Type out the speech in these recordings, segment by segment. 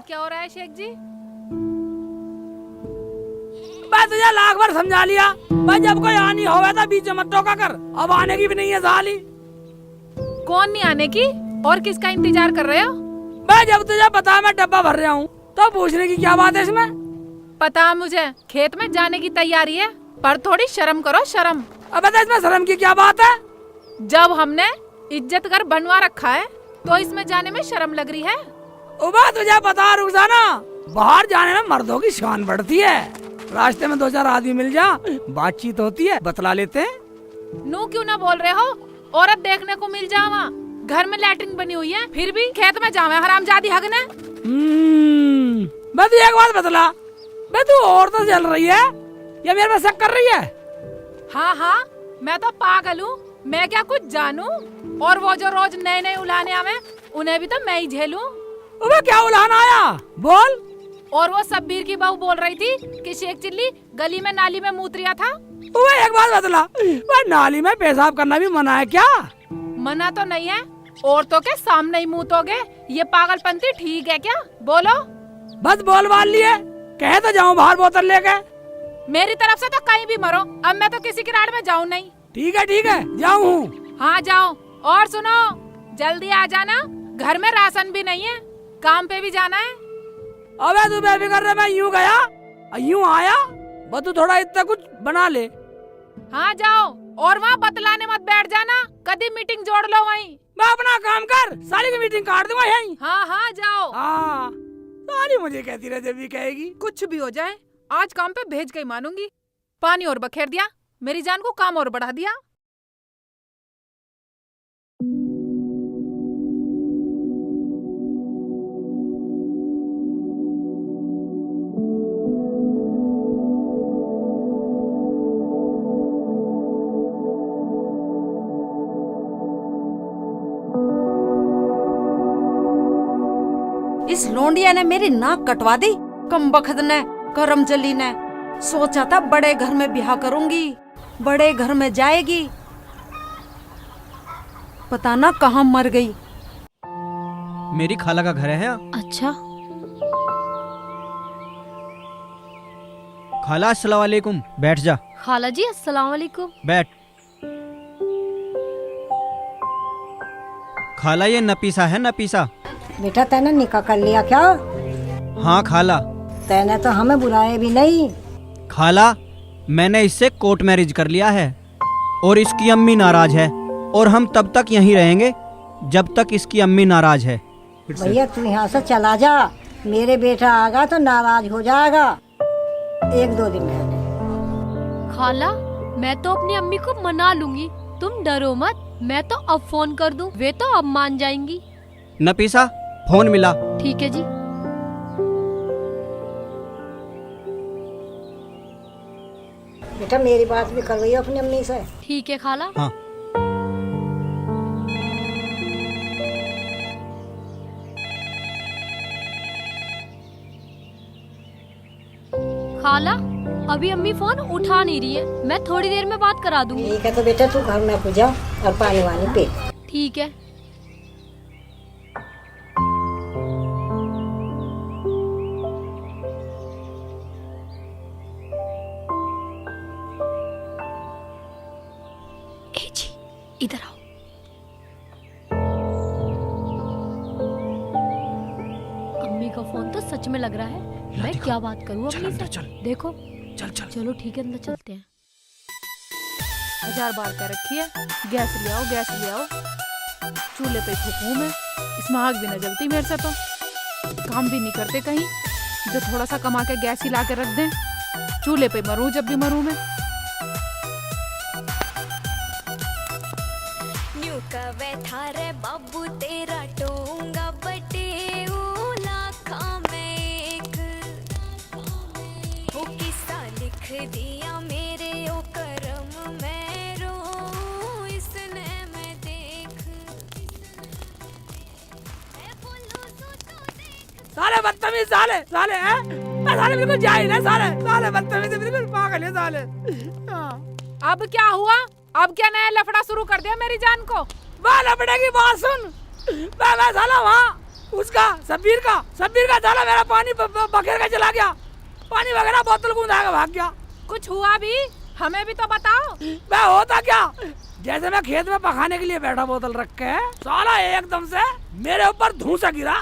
क्या हो रहा है शेख जी? मैं तुझे लाख बार समझा लिया भाई, जब कोई आनी होवे तो बीच में मत टोका कर। अब आने की भी नहीं है साली। कौन नहीं आने की और किसका इंतजार कर रहे हो? मैं जब तुझे पता मैं डब्बा भर रहा हूँ तो पूछने की क्या बात है इसमें? पता मुझे खेत में जाने की तैयारी है, पर थोड़ी शर्म करो शर्म। अब बता इसमें शर्म की क्या बात है? जब हमने इज्जत कर बनवा रखा है तो इसमें जाने में शर्म लग रही है। उबा तुझे पता रुखसाना, बाहर जाने में मर्दों की शान बढ़ती है। रास्ते में 2-4 आदमी मिल जा, बातचीत होती है, बतला लेते हैं। नू क्यों ना बोल रहे हो? औरत देखने को मिल जावा, घर में लैट्रिन बनी हुई है, फिर भी खेत में जावे हरामजादी हगने। बस एक बात बतला, बे तू और तो चल रही है या मेरे पे शक कर रही है? हाँ हाँ, मैं तो पागल हूँ, मैं क्या कुछ जानूं? और वो जो रोज नए नए उलाने आवे उन्हें भी तो मैं ही झेलूं। अबे क्या उलाना आया, बोल। और वो सब्बीर की बहू बोल रही थी कि शेख चिल्ली गली में नाली में मूत रिया था। अबे एक बात बतला, वो नाली में पेशाब करना भी मना है क्या? मना तो नहीं है, औरतों के सामने ही मूतोगे, ये पागलपंती ठीक है क्या? बोलो। बस बोल बाल लिए, कहे तो जाऊं बाहर बोतल लेके। मेरी तरफ से तो कहीं भी मरो, अब मैं तो किसी की राड में जाऊं नहीं। ठीक है जाऊं। हाँ जाओ, और सुनो जल्दी आ जाना, घर में राशन भी नहीं है, काम पे भी जाना है। अबे तू बेफिक्र रह, मैं यूं गया यूं आया, बस तू थोड़ा इतना कुछ बना ले। हाँ जाओ, और वहाँ बतलाने मत बैठ जाना, कभी मीटिंग जोड़ लो वहीं। मैं अपना काम कर, सारी की मीटिंग काट दूंगा यहीं। हाँ हाँ जाओ। हाँ सारी मुझे कहती रह, जब भी कहेगी। कुछ भी हो जाए आज काम पे भेज के ही मानूंगी। पानी और बखेर दिया, मेरी जान को काम और बढ़ा दिया। इस लोंडिया ने मेरी नाक कटवा दी, कम बखत ने, करमजली ने। सोचा था बड़े घर में ब्याह करूंगी, बड़े घर में जाएगी, पता ना कहाँ मर गई। मेरी खाला का घर है। अच्छा खाला अस्सलाम वालेकुम, बैठ जा। खाला जी अस्सलाम वालेकुम। बैठ। खाला ये नपीसा है, नपीसा। बेटा तैने निकाह कर लिया क्या? हाँ खाला। तैने तो हमें बुलाए भी नहीं। खाला मैंने इससे कोर्ट मैरिज कर लिया है और इसकी अम्मी नाराज है, और हम तब तक यहीं रहेंगे जब तक इसकी अम्मी नाराज है। भैया तू यहाँ से चला जा, मेरे बेटा आगा तो नाराज हो जाएगा। 1-2 दिन में। खाला मैं तो अपनी अम्मी को मना लूंगी, तुम डरो मत। मैं तो अब फोन कर दूं, वे तो अब मान जाएंगी। नपीसा फोन मिला। ठीक है जी। बेटा मेरी बात भी कर रही हो अपनी अम्मी से। ठीक है खाला। हाँ। खाला अभी अम्मी फोन उठा नहीं रही है, मैं थोड़ी देर में बात करा दूंगी। ठीक है तो बेटा तू घर में पूजा और पानी वानी पे। ठीक है। ए जी इधर आओ। अम्मी का फोन तो सच में लग रहा है, मैं क्या बात करूँ अम्मी से? देखो चल चल। चलो ठीक है, अंदर चलते हैं। 1000 बार कह रखी है गैस ले आओ, गैस ले आओ। चूल्हे पे फूकूं मैं, इसमें आग भी न जलती मेरे से तो। काम भी नहीं करते कहीं, जो थोड़ा सा कमा के गैस ही ला के रख दें। चूल्हे पे मरूं जब भी मरूं मैं। न्यू कवे थारे बाबू तेरा टोंगा बटे लाखा में एक, वो किस्सा लिख दिया मेरे ओ करम में रो इसने मैं देख। साले बदतमीज, साले हैं, साले बिल्कुल जाहिल है, साले बदतमीज, बिल्कुल पागल है साले। अब क्या हुआ? अब क्या नया लफड़ा शुरू कर दिया मेरी जान को? वहाँ लपड़े की बात सुन। मैं साला वहाँ उसका सब्बीर का साला मेरा पानी बखेर के चला गया। पानी वगैरह बोतल को उठा के भाग गया। कुछ हुआ भी? हमें भी तो बताओ। मैं होता क्या, जैसे मैं खेत में पकाने के लिए बैठा बोतल रख के, साला एकदम से मेरे ऊपर धूसा गिरा।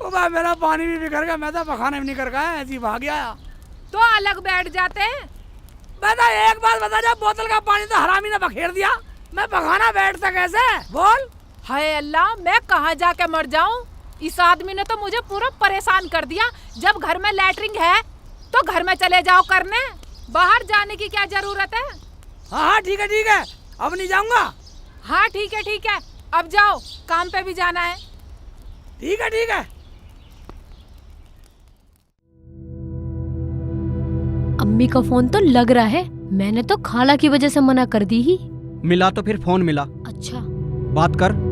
ओ भाई मेरा पानी भी बिखर गया। मैं तो पकाने भी नहीं कर गया, ऐसे ही भाग गया। तो अलग बैठ जाते। बता एक बात बता, जब बोतल का पानी तो हरामी ने बखेर दिया, मैं पकाना बैठता कैसे? बोल। हाय अल्लाह, मैं कहाँ जाके मर जाऊं? इस आदमी ने तो मुझे पूरा परेशान कर दिया। जब घर में लैट्रिन है तो घर में चले जाओ करने, बाहर जाने की क्या जरूरत है? हाँ ठीक है, अब नहीं जाऊंगा। हाँ ठीक है, अब जाओ, काम पे भी जाना है। ठीक है। अम्मी का फोन तो लग रहा है, मैंने तो खाला की वजह से मना कर दी ही। मिला तो फिर फोन मिला, अच्छा बात कर।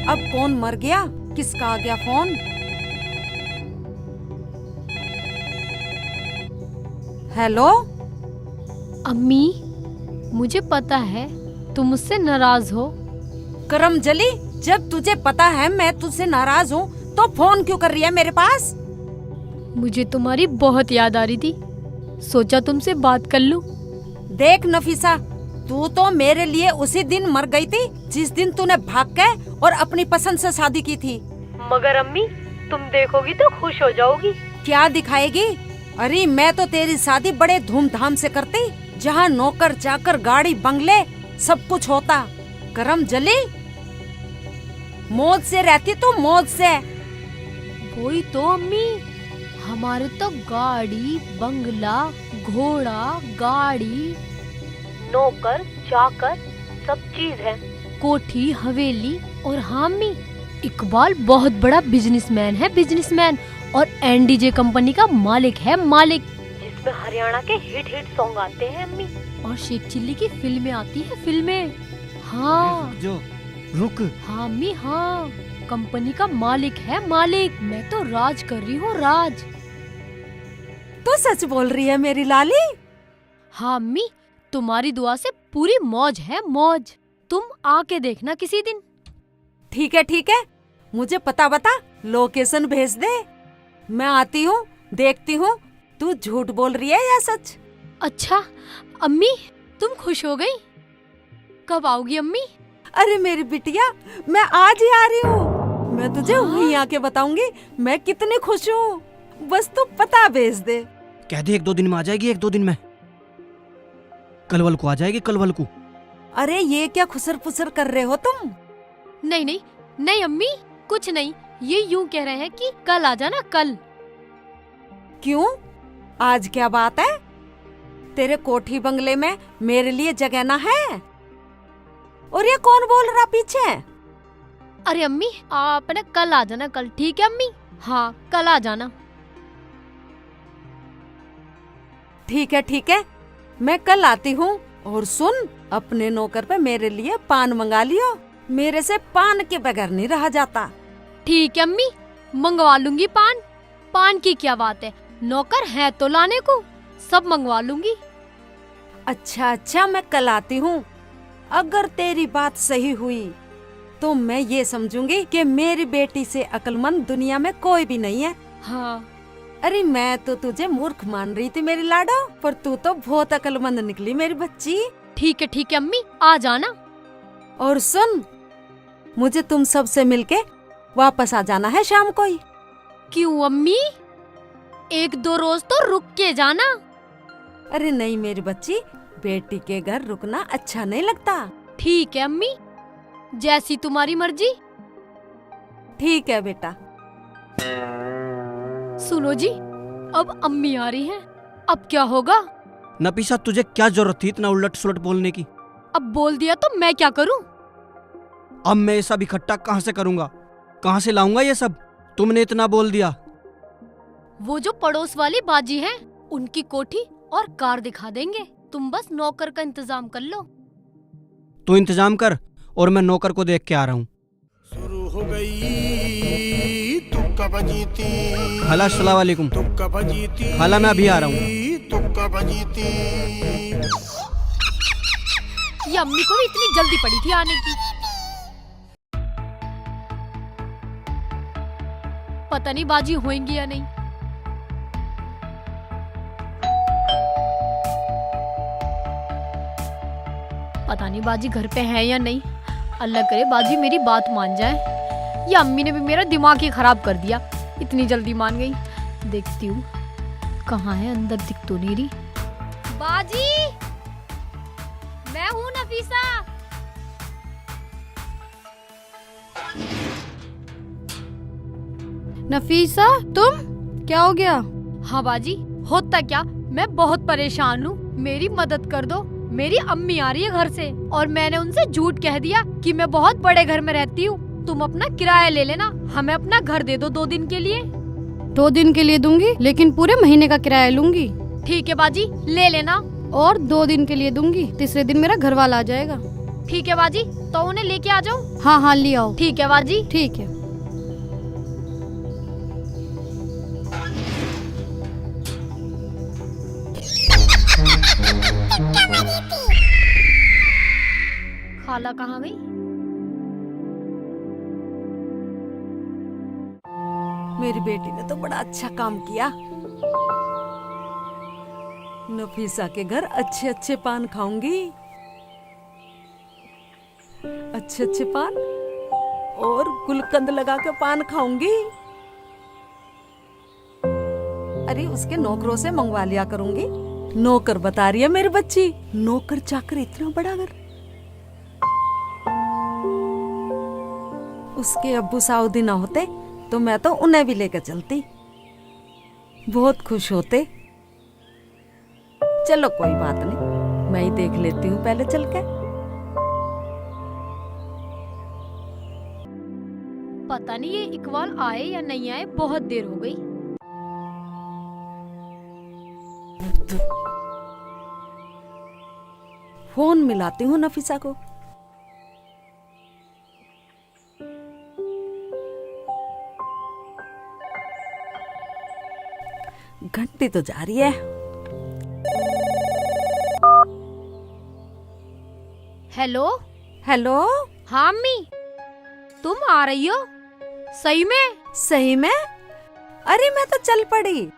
अब कौन मर गया? किसका आ गया फोन? हेलो अम्मी, मुझे पता है तुम मुझसे नाराज हो। करमजली, जब तुझे पता है मैं तुझसे नाराज हूँ तो फोन क्यों कर रही है मेरे पास? मुझे तुम्हारी बहुत याद आ रही थी, सोचा तुमसे बात कर लूं। देख नफीसा, तू तो मेरे लिए उसी दिन मर गई थी जिस दिन तूने भाग के और अपनी पसंद से शादी की थी। मगर अम्मी, तुम देखोगी तो खुश हो जाओगी। क्या दिखाएगी? अरे मैं तो तेरी शादी बड़े धूमधाम से करती, जहाँ नौकर चाकर गाड़ी बंगले सब कुछ होता। करमजली, मौज से रहती तू, मौज से। वही तो अम्मी, हमारे तो गाड़ी बंगला घोड़ा गाड़ी नौकर चाकर सब चीज है, कोठी हवेली। और हाँ अम्मी, इकबाल बहुत बड़ा बिजनेसमैन है, बिजनेसमैन, और एनडीजे कंपनी का मालिक है, मालिक, जिसमें हरियाणा के हिट सॉन्ग आते हैं अम्मी, और शेख चिल्ली की फिल्में आती है, फिल्में। हाँ जो रुक, हाँ अम्मी, हाँ, कंपनी का मालिक है, मालिक। मैं तो राज कर रही हूँ, राज। तू सच बोल रही है मेरी लाली? हाँ अम्मी, तुम्हारी दुआ से पूरी मौज है, मौज। तुम आके देखना किसी दिन। ठीक है, मुझे पता बता, लोकेशन भेज दे, मैं आती हूँ, देखती हूँ तू झूठ बोल रही है या सच। अच्छा अम्मी, तुम खुश हो गई? कब आओगी अम्मी? अरे मेरी बिटिया, मैं आज ही आ रही हूँ। मैं तुझे वहीं आके बताऊंगी मैं कितनी खुश हूँ, बस तू पता भेज दे। कह दे 1-2 दिन में आ जाएगी, 1-2 दिन में। कलवल को आ जाएगी, कलवल को। अरे ये क्या खुसर पुसर कर रहे हो तुम? नहीं अम्मी, कुछ नहीं, ये यूं कह रहे हैं कि कल आ जाना, कल। क्यों, आज क्या बात है? तेरे कोठी बंगले में मेरे लिए जगह ना है? और ये कौन बोल रहा पीछे? अरे अम्मी, आप ना कल आ जाना, कल। ठीक है अम्मी? हाँ कल आ जाना। ठीक है, मैं कल आती हूँ। और सुन, अपने नौकर पे मेरे लिए पान मंगा लियो, मेरे से पान के बगैर नहीं रहा जाता। ठीक है अम्मी, मंगवा लूंगी पान। पान की क्या बात है, नौकर है तो लाने को, सब मंगवा लूंगी। अच्छा, मैं कल आती हूँ। अगर तेरी बात सही हुई तो मैं ये समझूंगी कि मेरी बेटी से अक्लमंद दुनिया में कोई भी नहीं है। हाँ अरे मैं तो तुझे मूर्ख मान रही थी मेरी लाडो, पर तू तो बहुत अक्लमंद निकली मेरी बच्ची। ठीक है अम्मी, आ जाना। और सुन, मुझे तुम सबसे मिलके वापस आ जाना है शाम को ही। क्यों अम्मी? 1-2 रोज तो रुक के जाना। अरे नहीं मेरी बच्ची, बेटी के घर रुकना अच्छा नहीं लगता। ठीक है अम्मी, जैसी तुम्हारी मर्जी। ठीक है बेटा। सुनो जी, अब अम्मी आ रही हैं, अब क्या होगा? नफीसा, तुझे क्या जरूरत थी इतना उलट सुलट बोलने की? अब बोल दिया तो मैं क्या करूं? अब मैं ये सब इकट्ठा कहाँ से करूंगा, कहाँ से लाऊंगा ये सब? तुमने इतना बोल दिया। वो जो पड़ोस वाली बाजी हैं, उनकी कोठी और कार दिखा देंगे, तुम बस नौकर का इंतजाम कर लो। तू इंतजाम कर और मैं नौकर को देख के आ रहा हूँ। शुरू हो गई, तू कब खाला अस्सलाम वालेकुम। खाला मैं अभी आ रहा हूँ। ये अम्मी को भी इतनी जल्दी पड़ी थी आने की। पता नहीं बाजी होएंगी या नहीं। पता नहीं बाजी घर पे है या नहीं। अल्लाह करे बाजी मेरी बात मान जाए। ये अम्मी ने भी मेरा दिमाग ही खराब कर दिया, इतनी जल्दी मान गई। देखती हूँ कहाँ है, अंदर दिख तो नहीं रही। बाजी मैं हूँ नफीसा। नफीसा तुम, क्या हो गया? हाँ बाजी, होता क्या, मैं बहुत परेशान हूँ, मेरी मदद कर दो। मेरी अम्मी आ रही है घर से और मैंने उनसे झूठ कह दिया कि मैं बहुत बड़े घर में रहती हूँ। तुम अपना किराया ले लेना, हमें अपना घर दे दो 2 दिन के लिए। 2 दिन के लिए दूंगी, लेकिन पूरे महीने का किराया लूंगी। ठीक है बाजी, ले लेना। और 2 दिन के लिए दूंगी, तीसरे दिन मेरा घर वाला आ जाएगा। ठीक है बाजी, तो उन्हें लेके आ जाओ। हाँ हाँ ले आओ। ठीक है बाजी। ठीक है। खाला कहाँ गई? मेरी बेटी ने तो बड़ा अच्छा काम किया। नफीसा के घर अच्छे अच्छे पान खाऊंगी, अच्छे अच्छे पान, और गुलकंद लगा के पान खाऊंगी। अरे उसके नौकरों से मंगवा लिया करूंगी। नौकर बता रही है मेरी बच्ची, नौकर चाकर इतना बड़ा घर। उसके अब्बू सऊदी ना होते तो मैं तो उन्हें भी लेकर चलती, बहुत खुश होते। चलो कोई बात नहीं, मैं ही देख लेती हूँ पहले चल के। पता नहीं ये इकबाल आए या नहीं आए, बहुत देर हो गई। फोन मिलाती हूँ नफीसा को। घंटी तो जा रही है। हेलो। हेलो। हाँ अम्मी, तुम आ रही हो? सही में? सही में? अरे मैं तो चल पड़ी,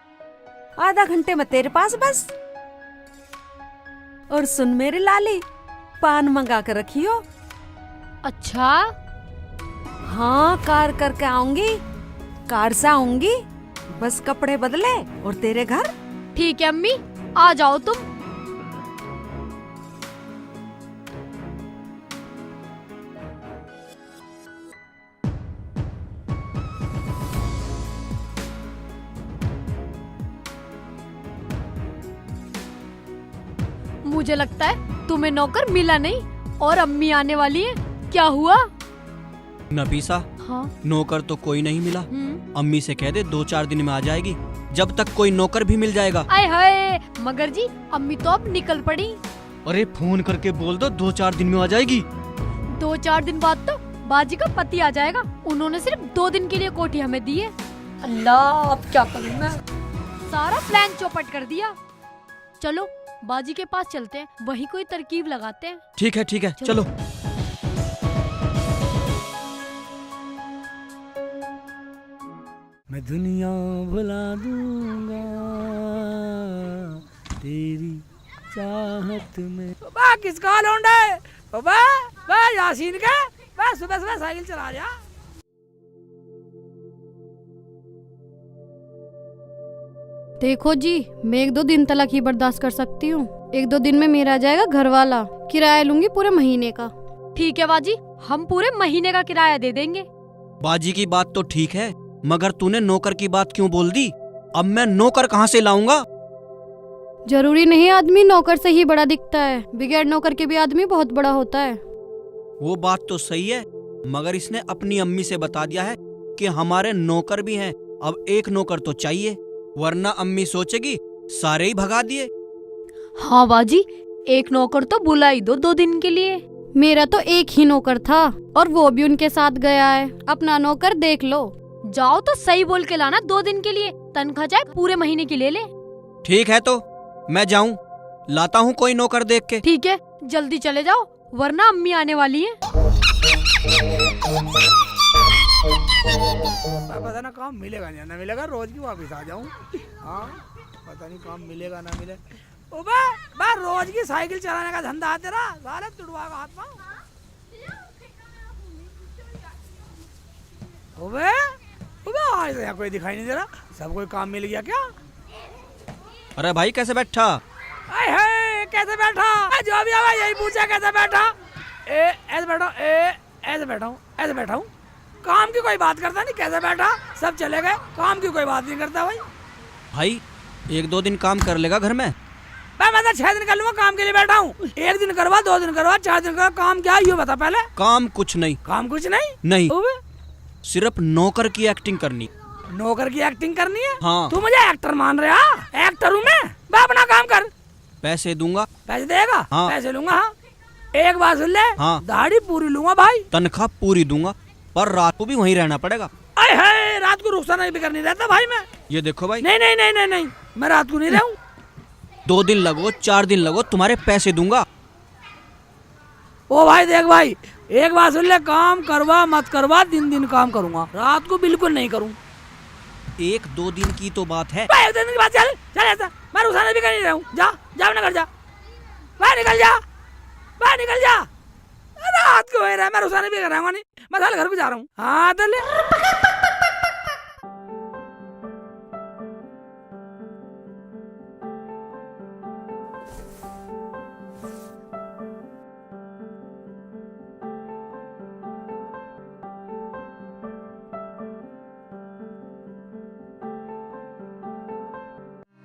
आधा घंटे में तेरे पास बस। और सुन मेरी लाली, पान मंगा कर रखियो। अच्छा। हाँ, कार करके आऊंगी, कार से आऊंगी, बस कपड़े बदले और तेरे घर। ठीक है अम्मी, आ जाओ तुम। मुझे लगता है तुम्हें नौकर मिला नहीं और अम्मी आने वाली है। क्या हुआ? नफीसा, हाँ। नौकर तो कोई नहीं मिला। अम्मी से कह दे 2-4 दिन में आ जाएगी, जब तक कोई नौकर भी मिल जाएगा। आए हाय मगर जी, अम्मी तो अब निकल पड़ी। अरे फोन करके बोल दो 2-4 दिन में आ जाएगी। 2-4 दिन बाद तो बाजी का पति आ जाएगा। उन्होंने सिर्फ 2 दिन के लिए कोठी हमें दी है। अल्लाह, अब क्या करूं मैं? सारा प्लान चौपट कर दिया। चलो बाजी के पास चलते हैं, वही कोई तरकीब लगाते हैं। ठीक है ठीक है, चलो। मैं दुनिया भुला दूंगा तेरी चाहत में। बाबा किसका लौंडा है? बाबा यासीन का, बस सुबह सुबह साइकिल चला जा। देखो जी, मैं 1-2 दिन तलाक ही बर्दाश्त कर सकती हूँ। 1-2 दिन में मेरा आ जाएगा घर वाला, किराया लूंगी पूरे महीने का। ठीक है बाजी, हम पूरे महीने का किराया दे देंगे। बाजी की बात तो ठीक है, मगर तूने नौकर की बात क्यों बोल दी? अब मैं नौकर कहाँ से लाऊंगा? जरूरी नहीं आदमी नौकर से ही बड़ा दिखता है, बगैर नौकर के भी आदमी बहुत बड़ा होता है। वो बात तो सही है, मगर इसने अपनी अम्मी से बता दिया है कि हमारे नौकर भी हैं, अब एक नौकर तो चाहिए, वरना अम्मी सोचेगी सारे ही भगा दिए। हाँ बाजी, एक नौकर तो बुला ही दो 2 दिन के लिए। मेरा तो एक ही नौकर था और वो भी उनके साथ गया है। अपना नौकर देख लो। जाओ तो सही बोल के लाना, 2 दिन के लिए, तनख्वाह चाहे पूरे महीने की ले ले। ठीक है तो मैं जाऊं, लाता हूँ कोई नौकर देख के। ठीक है, जल्दी चले जाओ वरना अम्मी आने वाली है। पता ना काम मिलेगा या ना मिलेगा, रोज की वापस आ जाऊं। हाँ पता नहीं काम मिलेगा ना मिले। ओ बा रोज की साइकिल चलाने का धंधा है तेरा, साले तुड़वा का हाथ पाँव। ओबे आज यहाँ कोई दिखाई नहीं दे रहा, सब कोई काम मिल गया क्या? अरे भाई कैसे बैठा? आए है कैसे बैठा? जो भी आवा यही पूछा कैसे बैठा? ऐसे बैठा, ऐसे बैठा हूँ, ऐसे बैठा हूँ। काम की कोई बात करता नहीं, कैसे बैठा? सब चले गए, काम की कोई बात नहीं करता भाई। भाई 1-2 दिन काम कर लेगा घर में? मैं तो 6 दिन कर लूंगा, काम के लिए बैठा हूँ। 1 दिन करवा, 2 दिन करवा, 4 दिन करवा, काम क्या है ये बता पहले। काम कुछ नहीं। काम कुछ नहीं? नहीं, ओबे सिर्फ नौकर की एक्टिंग करनी। नौकर की एक्टिंग करनी है? हाँ। तू मुझे एक्टर मान रहा? एक्टर हूँ मैं, अपना काम कर। पैसे दूंगा। पैसे देगा? हाँ। पैसे लूंगा। हाँ एक बात सुन ले, हाँ। दाढ़ी पूरी लूंगा भाई। तनख्वाह पूरी दूंगा, पर रात को भी वहीं रहना पड़ेगा। अरे है रात को रुखसाना भी करनी रहता भाई मैं। ये देखो भाई। नहीं नहीं नहीं नहीं नहीं, मैं रात को नहीं रहूं। 2 दिन लगो 4 दिन लगो, तुम्हारे पैसे दूंगा। ओ भाई देख भाई, एक बात सुन ले, काम करवा मत करवा, दिन काम करूंगा, रात को बिल्कुल नहीं करूँ। 1-2 दिन की तो बात है। 1 दिन की बात, चल चल ऐसा, मैं रुखसाना भी कर नहीं रहा हूँ। जा जा अपने घर जा, बाहर निकल जा, बाहर निकल जा। रात को हो रहा है, मैं रुखसाना भी कर रहा हूँ नहीं, मैं साले घर को जा रहा हूँ। हाँ तो ले।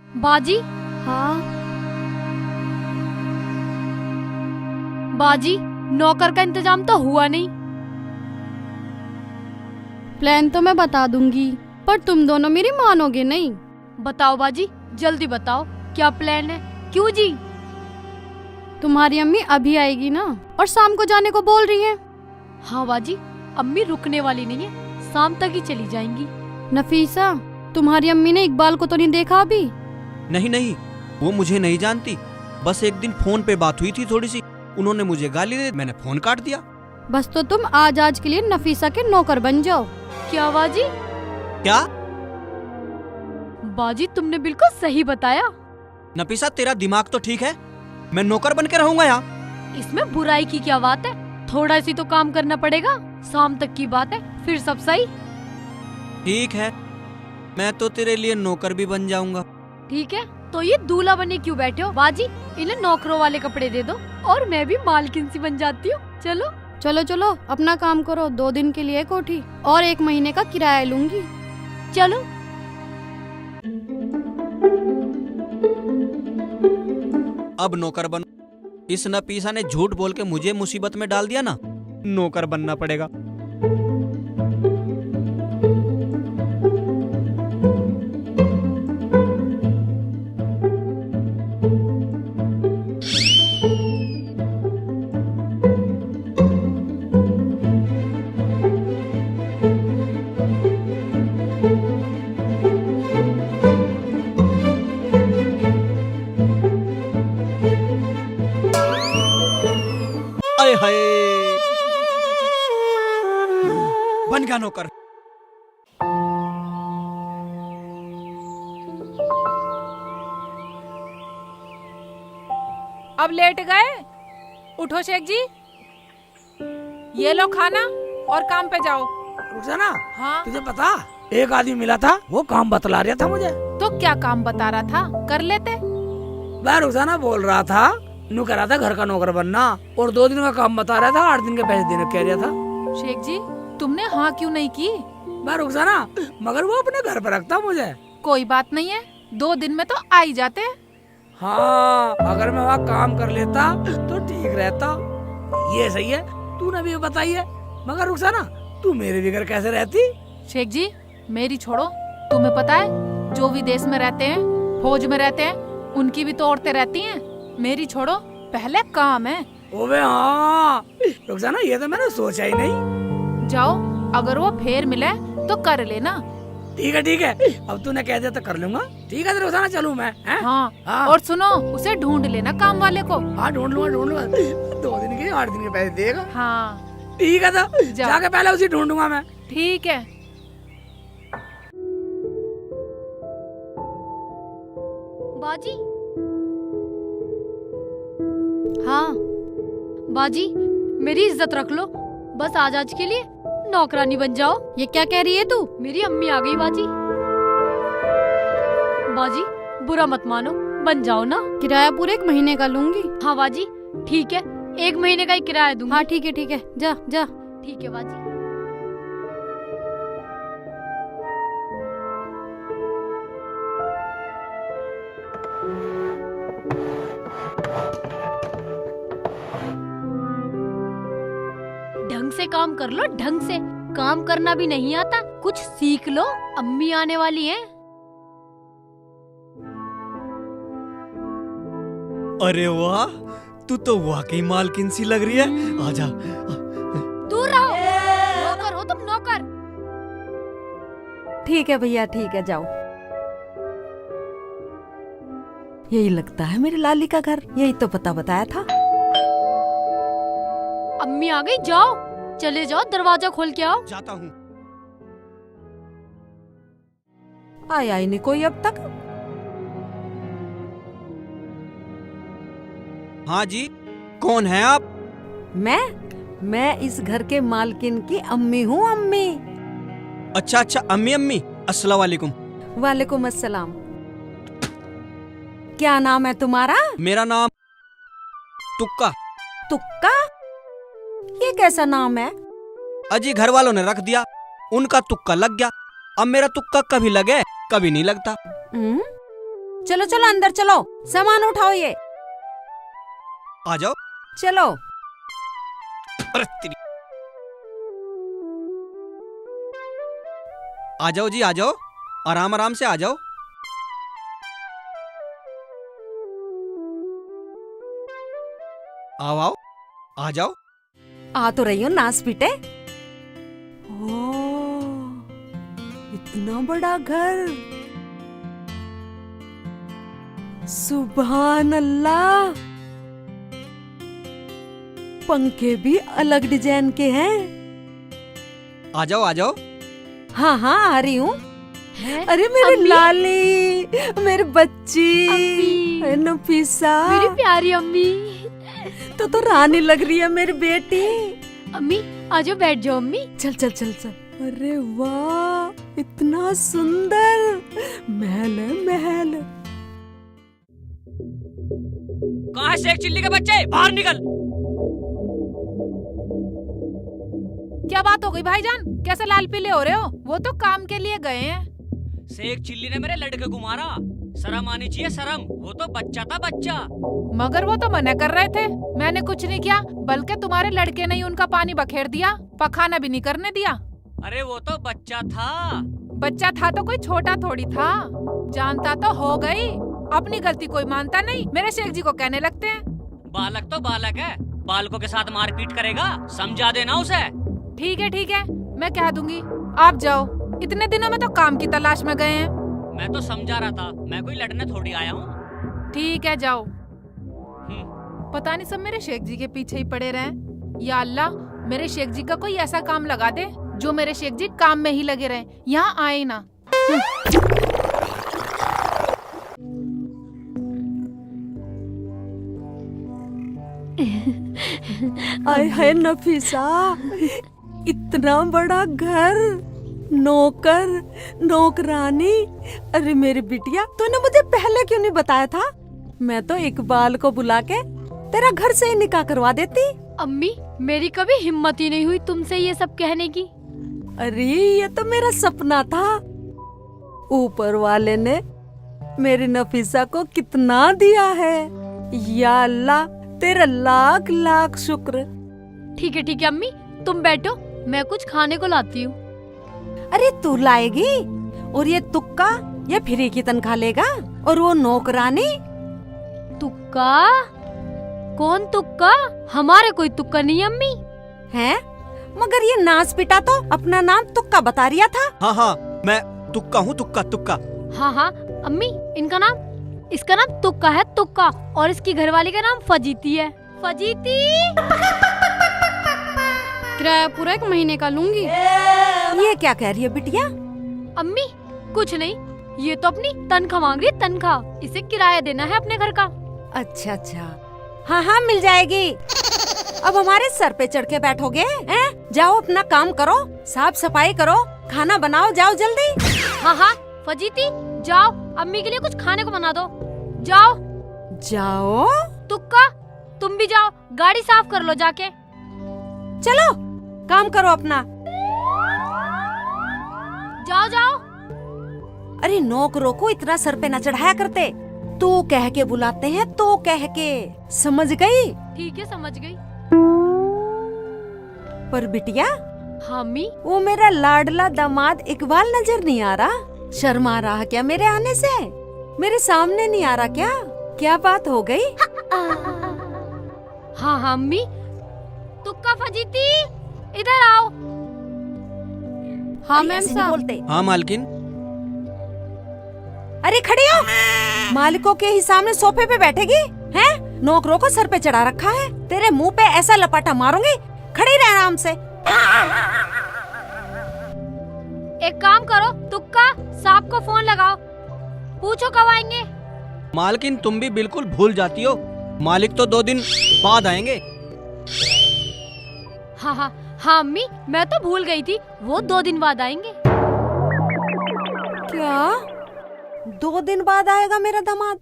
बाजी, हाँ बाजी, नौकर का इंतजाम तो हुआ नहीं। प्लान तो मैं बता दूंगी, पर तुम दोनों मेरी मानोगे नहीं। बताओ बाजी, जल्दी बताओ क्या प्लान है? क्यों जी? तुम्हारी अम्मी अभी आएगी ना, और शाम को जाने को बोल रही है। हाँ बाजी, अम्मी रुकने वाली नहीं है, शाम तक ही चली जाएंगी। नफीसा, तुम्हारी अम्मी ने इकबाल को तो नहीं देखा अभी? नहीं नहीं, वो मुझे नहीं जानती, बस एक दिन फोन पे बात हुई थी थोड़ी सी, उन्होंने मुझे गाली दे, मैंने फोन काट दिया। बस तो तुम आज के लिए नफीसा के नौकर बन जाओ। क्या बाजी? क्या? बाजी तुमने बिल्कुल सही बताया। नफीसा तेरा दिमाग तो ठीक है, मैं नौकर बन के रहूंगा यहाँ। इसमें बुराई की क्या बात है? थोड़ा सी तो काम करना पड़ेगा, शाम तक की बात है, फिर सब सही। ठीक है, मैं तो तेरे लिए नौकर भी बन जाऊंगा। ठीक है, तो ये दूल्हा बने क्यों बैठे हो? बाजी इन्हें नौकरों वाले कपड़े दे दो और मैं भी मालकिन सी बन जाती हूँ। चलो चलो चलो अपना काम करो, 2 दिन के लिए कोठी और 1 महीने का किराया लूंगी। चलो। अब नौकर बनो। इस नफीसा ने झूठ बोल के मुझे मुसीबत में डाल दिया ना, नौकर बनना पड़ेगा। आए हाय, बन गया नौकर। अब लेट गए? उठो शेख जी, ये लो खाना और काम पे जाओ। रुखसाना, हाँ तुझे पता एक आदमी मिला था, वो काम बतला रहा था मुझे। तो क्या काम बता रहा था, कर लेते। वह रुखसाना बोल रहा था, नू कह रहा था घर का नौकर बनना, और 2 दिन का काम बता रहा था, 8 दिन के पैसे देने कह रहा था। शेख जी तुमने हाँ क्यों नहीं की? वह रुखसाना, मगर वो अपने घर पर रखता मुझे। कोई बात नहीं है, 2 दिन में तो आ ही जाते हैं। हाँ अगर मैं वहाँ काम कर लेता तो ठीक रहता। ये सही है, तूने भी बताई है, मगर रुखसाना तू मेरे भी घर कैसे रहती? शेख जी मेरी छोड़ो, तुम्हें पता है जो विदेश में रहते हैं, फौज में रहते हैं, उनकी भी तो औरतें रहती हैं। मेरी छोड़ो, पहले काम है। ओबे हाँ रुखसाना, ये तो मैंने सोचा ही नहीं। जाओ, अगर वो फेर मिले तो कर लेना। ठीक है, अब तूने कह दिया तो कर लूंगा। ठीक है, तो रोजाना चलूं मैं, हैं? हाँ, हाँ। और सुनो, उसे ढूंढ लेना काम वाले को। हाँ, ढूंढ लूंगा। 2 दिन के 8 दिन के पैसे देगा। हाँ ठीक है, तो जाके पहले उसे ढूंढूंगा मैं। ठीक है। बाजी, हाँ बाजी, मेरी इज्जत रख लो, बस आज के लिए नौकरानी बन जाओ। ये क्या कह रही है तू? मेरी अम्मी आ गई बाजी। बाजी बुरा मत मानो, बन जाओ ना। किराया पूरे 1 महीने का लूंगी। हाँ बाजी ठीक है, 1 महीने का ही किराया दूंगी। हाँ ठीक है, जा जा। ठीक है बाजी। ढंग से काम कर लो, ढंग से। काम करना भी नहीं आता, कुछ सीख लो, अम्मी आने वाली हैं। अरे वाह, तू तो वाकई मालकिन सी लग रही है। आजा। दूर रहो, नौकर हो तुम, नौकर। ठीक है भैया, ठीक है, जाओ। यही लगता है मेरी लाली का घर, यही तो पता बताया था। अम्मी आ गई, जाओ, चले जाओ, दरवाजा खोल के आओ। जाता हूँ। आया ही नहीं कोई अब तक। हाँ जी, कौन है आप? मैं इस घर के मालकिन की अम्मी हूँ, अम्मी। अच्छा, अम्मी, अस्सलाम वालेकुम। वालेकुम अस्सलाम। क्या नाम है तुम्हारा? मेरा नाम तुक्का। तुक्का? ये कैसा नाम है? अजी घर वालों ने रख दिया, उनका तुक्का लग गया। अब मेरा तुक्का कभी लगे कभी नहीं लगता। चलो चलो अंदर चलो, सामान उठाओ ये। आ जाओ। चलो। अरे तेरी। आ जाओ जी, आ जाओ, आराम आराम से आ जाओ। आओ, आ जाओ। आ तो रही हो नास पीटे। इतना बड़ा घर, सुभान अल्लाह। पंखे भी अलग डिजाइन के हैं। आ जाओ। हाँ आ रही हूँ। है? अरे मेरी अम्मी? लाली, मेरी बच्ची, अम्मी। नफीसा, मेरी प्यारी अम्मी। तो रानी लग रही है मेरी बेटी। अम्मी आ जाओ, बैठ जाओ अम्मी। चल। अरे वाह, इतना सुंदर महल है, महल। कहाँ है शेख चिल्ली के बच्चे? बाहर निकल। क्या बात हो गई भाईजान? कैसे लाल पीले हो रहे हो? वो तो काम के लिए गए हैं। शेख चिल्ली ने मेरे लड़के को मारा, शर्म आनी चाहिए, शर्म। वो तो बच्चा था, बच्चा। मगर वो तो मना कर रहे थे। मैंने कुछ नहीं किया, बल्कि तुम्हारे लड़के ने ही उनका पानी बखेर दिया, पखाना भी नहीं करने दिया। अरे वो तो बच्चा था। बच्चा था तो कोई छोटा थोड़ी था। जानता तो हो गई, अपनी गलती कोई मानता नहीं, मेरे शेख जी को कहने लगते हैं। बालक तो बालक है, बालकों के साथ मारपीट करेगा, समझा देना उसे। ठीक है, मैं कह दूंगी। आप जाओ, इतने दिनों में तो काम की तलाश में गए हैं। मैं तो समझा रहा था, मैं कोई लड़ने थोड़ी आया हूँ। ठीक है, जाओ। पता नहीं सब मेरे शेख जी के पीछे ही पड़े रहे। या अल्लाह, मेरे शेख जी का कोई ऐसा काम लगा दे जो मेरे शेख जी काम में ही लगे रहे, यहाँ आए ना। आय है नफीसा, इतना बड़ा घर, नौकरानी। अरे मेरी बिटिया, तूने मुझे पहले क्यों नहीं बताया था? मैं तो इकबाल को बुला के तेरा घर से ही निकाह करवा देती। अम्मी मेरी कभी हिम्मत ही नहीं हुई तुमसे ये सब कहने की। अरे ये तो मेरा सपना था। ऊपर वाले ने मेरी नफीसा को कितना दिया है। या अल्लाह, तेरा लाख लाख शुक्र। ठीक है अम्मी, तुम बैठो, मैं कुछ खाने को लाती हूँ। अरे तू लाएगी? और ये तुक्का, ये फ्री की तनख्वाह लेगा? और वो नौकरानी? तुक्का? कौन तुक्का? हमारे कोई तुक्का नहीं अम्मी। हैं? मगर ये नाच पिटा तो अपना नाम तुक्का बता रिया था। हाँ हाँ, मैं तुक्का हूँ, तुक्का तुक्का। हाँ हाँ अम्मी, इसका नाम तुक्का है, तुक्का। और इसकी घरवाली का नाम फजीती है, फजीती। किराया पूरा 1 महीने का लूंगी। ये क्या कह रही है बिटिया? अम्मी कुछ नहीं, ये तो अपनी तनख्वाह मांग रही है, तनख्वाह। इसे किराया देना है अपने घर का। अच्छा अच्छा, हाँ हाँ मिल जाएगी। अब हमारे सर पे चढ़ के बैठोगे हैं? जाओ अपना काम करो, साफ सफाई करो, खाना बनाओ, जाओ जल्दी। हाँ हाँ फजीती, जाओ अम्मी के लिए कुछ खाने को बना दो, जाओ। जाओ, तुक्का तुम भी जाओ, गाड़ी साफ कर लो जाके। चलो काम करो अपना। जाओ जाओ। अरे नौकरों को इतना सर पे न चढ़ाया करते, तो कह के बुलाते हैं, तो कह के, समझ गई? ठीक है समझ गई। पर बिटिया, हाँ अम्मी, वो मेरा लाडला दामाद इकबाल नजर नहीं आ रहा? शर्मा रहा क्या मेरे आने से? मेरे सामने नहीं आ रहा क्या? क्या बात हो गई? हाँ हाँ अम्मी। तुक्का फजीती, इधर आओ। हाँ अरे मैम ऐसे नहीं साहब। बोलते। हाँ मालकिन। अरे खड़ी हो, मालिकों के ही सामने सोफे पे बैठेगी हैं? नौकरों को सर पे चढ़ा रखा है, तेरे मुंह पे ऐसा लपाटा मारूंगी, खड़ी रह आराम से। एक काम करो, तुक्का साहब को फोन लगाओ, पूछो कब आएंगे। मालकिन तुम भी बिल्कुल भूल जाती हो, मालिक तो 2 दिन बाद आएंगे। हाँ हाँ हाँ अम्मी, मैं तो भूल गई थी, वो 2 दिन बाद आएंगे। क्या 2 दिन बाद आएगा मेरा दामाद?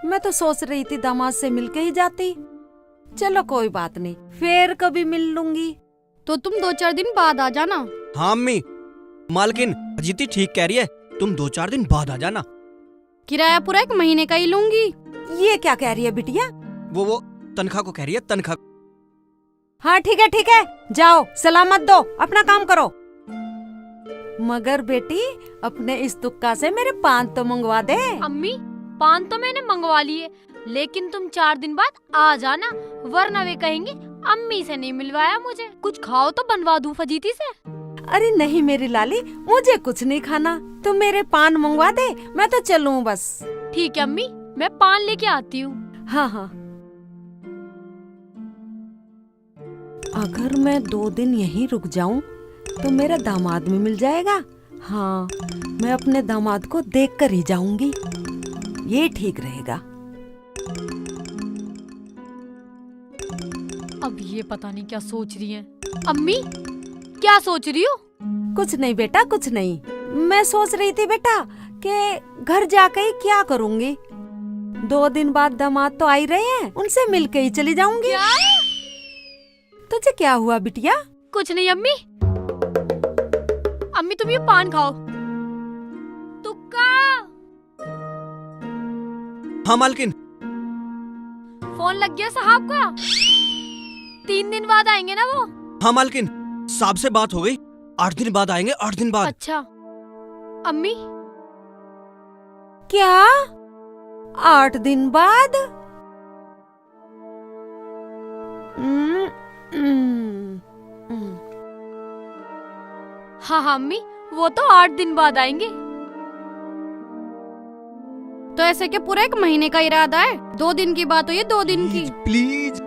मैं तो सोच रही थी दामाद से मिलके ही जाती। चलो कोई बात नहीं, फिर कभी मिल लूंगी। तो तुम 2-4 दिन बाद आ जाना। हाँ अम्मी, मालकिन अजीती ठीक कह रही है, तुम 2-4 दिन बाद आ जाना। किराया पूरा 1 महीने का ही लूंगी। ये क्या कह रही है बिटिया? वो तनख्वाह को कह रही है, तनख्वाह। हाँ ठीक है, जाओ सलामत दो, अपना काम करो। मगर बेटी, अपने इस तुक्का से मेरे पान तो मंगवा दे। अम्मी पान तो मैंने मंगवा लिए, लेकिन तुम 4 दिन बाद आ जाना, वरना वे कहेंगे अम्मी से नहीं मिलवाया मुझे। कुछ खाओ तो बनवा दूं फजीती से। अरे नहीं मेरी लाली, मुझे कुछ नहीं खाना, तुम मेरे पान मंगवा दे, मैं तो चलूं बस। ठीक है अम्मी, मैं पान लेके आती हूँ। हाँ हाँ, अगर मैं 2 दिन यहीं रुक जाऊं तो मेरा दामाद भी मिल जाएगा। हाँ, मैं अपने दामाद को देख कर ही जाऊंगी, ये ठीक रहेगा। अब ये पता नहीं क्या सोच रही हैं। अम्मी क्या सोच रही हो? कुछ नहीं बेटा, कुछ नहीं। मैं सोच रही थी बेटा कि घर जाकर ही क्या करूंगी। 2 दिन बाद दामाद तो आ ही रहे हैं, उनसे मिलके ही चली जाऊंगी। क्या? तुझे क्या हुआ बिटिया? कुछ नहीं अम्मी। अम्मी तुम ये पान खाओ। तुक्का, हाँ मालकिन। फोन लग गया साहब का, 3 दिन बाद आएंगे ना वो। हाँ मालकिन, साहब से बात हो गई, 8 दिन बाद आएंगे, 8 दिन बाद। अच्छा अम्मी, क्या 8 दिन बाद? हाँ हाँ अम्मी, वो तो 8 दिन बाद आएंगे। तो ऐसे क्या पूरा 1 महीने का इरादा है? 2 दिन की बात हो ये, 2 दिन की। प्लीज।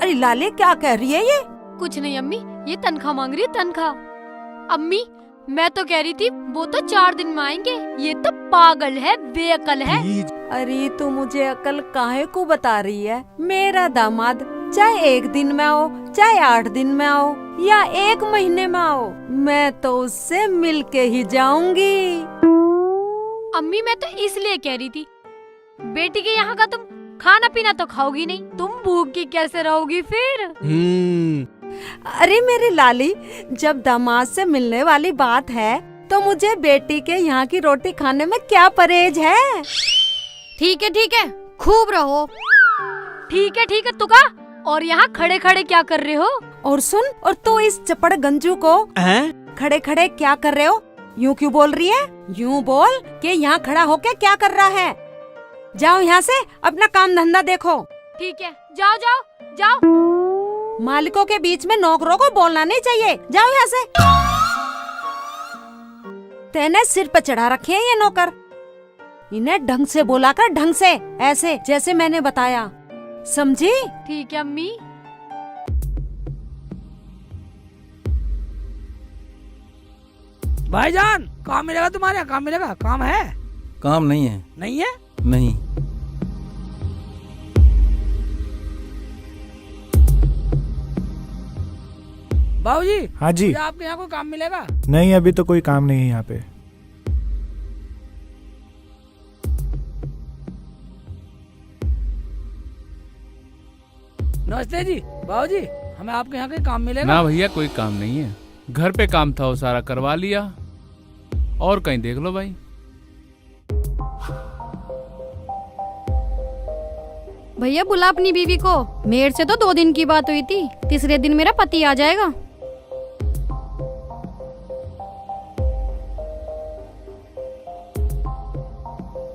अरे लाले क्या कह रही है ये? कुछ नहीं अम्मी, ये तनख्वाह मांग रही है, तनख्वाह। अम्मी मैं तो कह रही थी वो तो 4 दिन में आएंगे, ये तो पागल है, बेअकल है। अरे तू मुझे अकल काहे को बता रही है? मेरा दामाद चाहे 1 दिन में आओ, चाहे 8 दिन में आओ, या 1 महीने में आओ, मैं तो उससे मिलके ही जाऊंगी। अम्मी मैं तो इसलिए कह रही थी, बेटी के यहाँ का तुम खाना पीना तो खाओगी नहीं, तुम भूखी कैसे रहोगी फिर? अरे मेरी लाली, जब दामाद से मिलने वाली बात है तो मुझे बेटी के यहाँ की रोटी खाने में क्या परहेज है? ठीक है, खूब रहो। ठीक है तुका, और यहाँ खड़े खड़े क्या कर रहे हो? और सुन, और तू इस चपड़ गंजू को खड़े खड़े क्या कर रहे हो यूं क्यों बोल रही है? यूं बोल कि यहाँ खड़ा होके क्या कर रहा है। जाओ यहाँ से, अपना काम धंधा देखो। ठीक है, जाओ जाओ जाओ। मालिकों के बीच में नौकरों को बोलना नहीं चाहिए। जाओ यहाँ से। तेने सिर पे चढ़ा रखे हैं ये नौकर। इन्हें ढंग से बोला कर, ढंग से, ऐसे जैसे मैंने बताया, समझी? ठीक है अम्मी। भाईजान काम मिलेगा तुम्हारे यहाँ? काम मिलेगा? काम है? काम नहीं है। नहीं है? नहीं। बाबूजी। हाँ जी। मुझे आपके यहाँ कोई काम मिलेगा? नहीं, अभी तो कोई काम नहीं है यहाँ पे। नमस्ते जी। बाबूजी हमें आपके यहाँ कोई काम मिलेगा? ना भैया कोई काम नहीं है, घर पे काम था वो सारा करवा लिया, और कहीं देख लो भाई। भैया बुला अपनी बीवी को। मेरे से तो 2 दिन की बात हुई थी, तीसरे दिन मेरा पति आ जाएगा।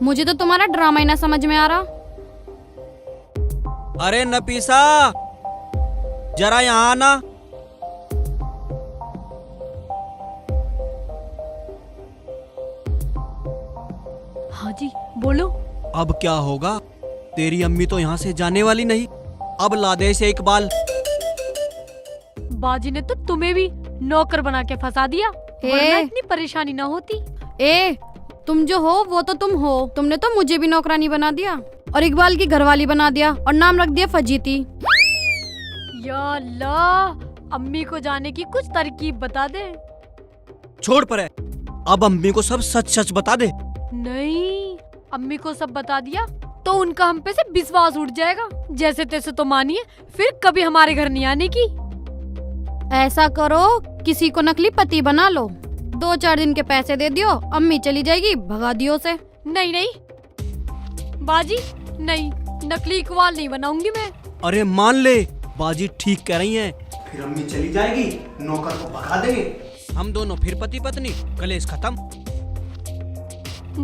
मुझे तो तुम्हारा ड्रामा ही ना समझ में आ रहा। अरे नफीसा, जरा यहाँ आना। हाँ जी बोलो। अब क्या होगा? तेरी अम्मी तो यहाँ से जाने वाली नहीं। अब ला दे इसे इकबाल। बाजी ने तो तुम्हें भी नौकर बना के फंसा दिया, वरना इतनी परेशानी ना होती। तुम जो हो वो तो तुम हो। तुमने तो मुझे भी नौकरानी बना दिया और इकबाल की घरवाली बना दिया और नाम रख दिया फजीती। या अल्लाह, अम्मी को जाने की कुछ तरकीब बता दे। छोड़ पर है, अब अम्मी को सब सच सच बता दे। नहीं, अम्मी को सब बता दिया तो उनका हम पे से विश्वास उठ जाएगा। जैसे तैसे तो मानिए, फिर कभी हमारे घर नहीं आने की। ऐसा करो, किसी को नकली पति बना लो, 2-4 दिन के पैसे दे दियो, अम्मी चली जाएगी, भगा दियो से। नहीं नहीं बाजी, नहीं, नकली इकबाल नहीं बनाऊंगी मैं। अरे मान ले, बाजी ठीक कह रही हैं। फिर अम्मी चली जाएगी, नौकर को भगा देंगे, हम दोनों फिर पति पत्नी, कलेश खत्म।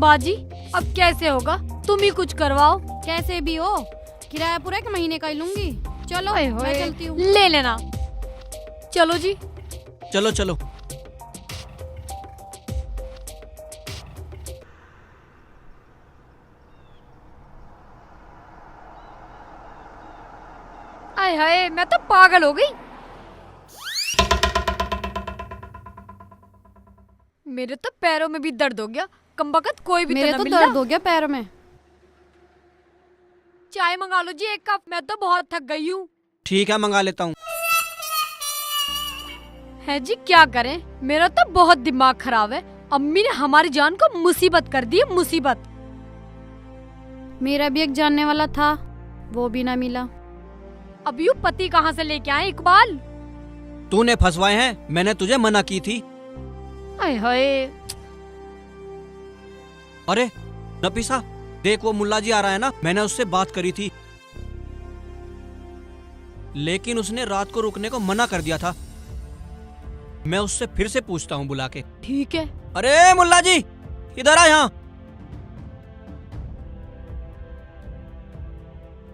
बाजी अब कैसे होगा? तुम ही कुछ करवाओ। कैसे भी हो, किराया पूरा 1 महीने का ही लूंगी। चलो मैं चलती हूँ। ले लेना। चलो जी। चलो चलो। आय हाय, मैं तो पागल हो गई। मेरे तो पैरों में भी दर्द हो गया। कमबख्त कोई भी मेरे तो तो मिल दर्द रहा। हो गया पैरों में। चाय मंगा लो जी 1 कप, मैं तो बहुत थक गई हूँ। ठीक है, मंगा लेता हूँ। है जी, क्या करें, मेरा तो बहुत दिमाग खराब है। अम्मी ने हमारी जान को मुसीबत कर दी है, मुसीबत। मेरा भी एक जानने वाला था, वो भी ना मिला। अब यूँ पति कहाँ से लेके आए इकबाल? तूने फंसवाए हैं, मैंने तुझे मना की थी। आय हाय। अरे नफीसा, देख वो मुल्ला जी आ रहा है ना, मैंने उससे बात करी थी, लेकिन उसने रात को रुकने को मना कर दिया था। मैं उससे फिर से पूछता हूँ बुला के। ठीक है। अरे मुल्ला जी, इधर आ यहाँ।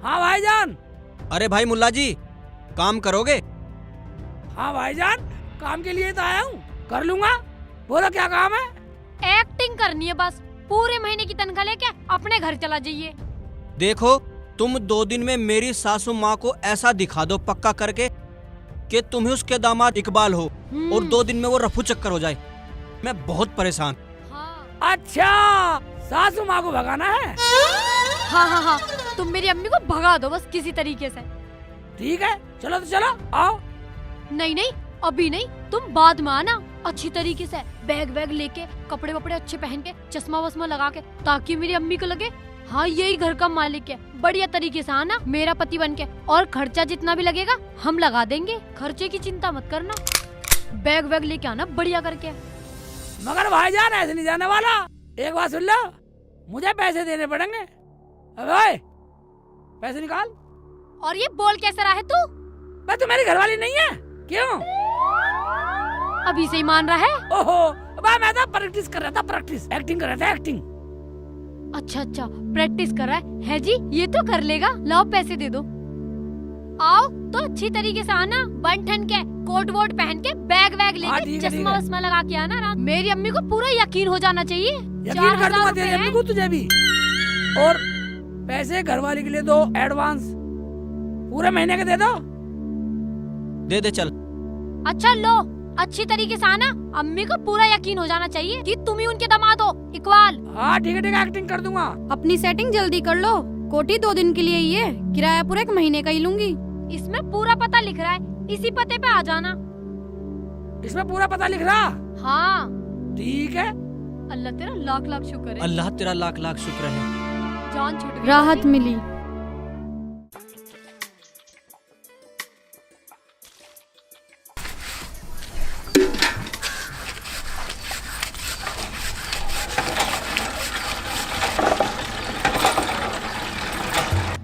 हाँ भाईजान। अरे भाई मुल्ला जी, काम करोगे? हाँ भाईजान, काम के लिए तो आया हूँ, कर लूंगा। बोलो क्या काम है? एक्टिंग करनी है बस। पूरे महीने की तनख्वाह लेके अपने घर चला जाइए। देखो, तुम 2 दिन में मेरी सासू माँ को ऐसा दिखा दो पक्का करके कि तुम ही उसके दामाद इकबाल हो, और 2 दिन में वो रफू चक्कर हो जाए। मैं बहुत परेशान। हाँ अच्छा, सासू माँ को भगाना है? हाँ हाँ हाँ, तुम मेरी अम्मी को भगा दो बस किसी तरीके से। ठीक है, चलो तो चलो, आओ। नहीं नहीं, अभी नहीं, तुम बाद में आना अच्छी तरीके से, बैग वैग लेके, कपड़े वपड़े अच्छे पहन के, चश्मा वस्मा लगा के, ताकि मेरी अम्मी को लगे हाँ यही घर का मालिक है। बढ़िया तरीके से आना मेरा पति बन के, और खर्चा जितना भी लगेगा हम लगा देंगे, खर्चे की चिंता मत करना। बैग वैग लेके आना बढ़िया करके। मगर भाईजान ऐसे नहीं जाने वाला। एक बात सुन लो, मुझे पैसे देने पड़ेंगे। अबे पैसे निकाल। और ये बोल कैसे रहा है तू? मैं तो मेरी घरवाली नहीं है, क्यों? अभी से ही मान रहा है? ओहो, मैं तो प्रैक्टिस कर रहा था, प्रैक्टिस, एक्टिंग कर रहा था, एक्टिंग। अच्छा अच्छा, प्रैक्टिस कर रहा है जी, ये तो कर लेगा। लाओ पैसे दे दो। आओ तो अच्छी तरीके से आना, बन ठन के कोट वोट पहन के बैग वैग हाँ, लेके ठीक है, ठीक चश्मा है। वश्मा लगा के आना रात। मेरी अम्मी को पूरा यकीन हो जाना चाहिए। यकीन कर दूंगा तेरी अम्मी को, तुझे भी। और पैसे घरवाली के लिए दो एडवांस, पूरे महीने के दे दो। दे दे चल। अच्छा लो, अच्छी तरीके से आना, अम्मी को पूरा यकीन हो जाना चाहिए कि तुम ही उनके दामाद हो, इकबाल। हाँ ठीक है, एक्टिंग कर दूंगा। अपनी सेटिंग जल्दी कर लो, कोठी 2 दिन के लिए ही है, किराया पूरा 1 महीने का ही लूंगी। इसमें पूरा पता लिख रहा है, इसी पते पे आ जाना। इसमें पूरा पता लिख रहा? हाँ ठीक है। अल्लाह तेरा लाख लाख शुक्र है, अल्लाह तेरा लाख लाख शुक्र है। जान छूट गई। राहत मिली।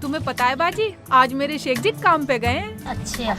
तुम्हें पता है बाजी, आज मेरे शेख जी काम पे गए हैं। अच्छा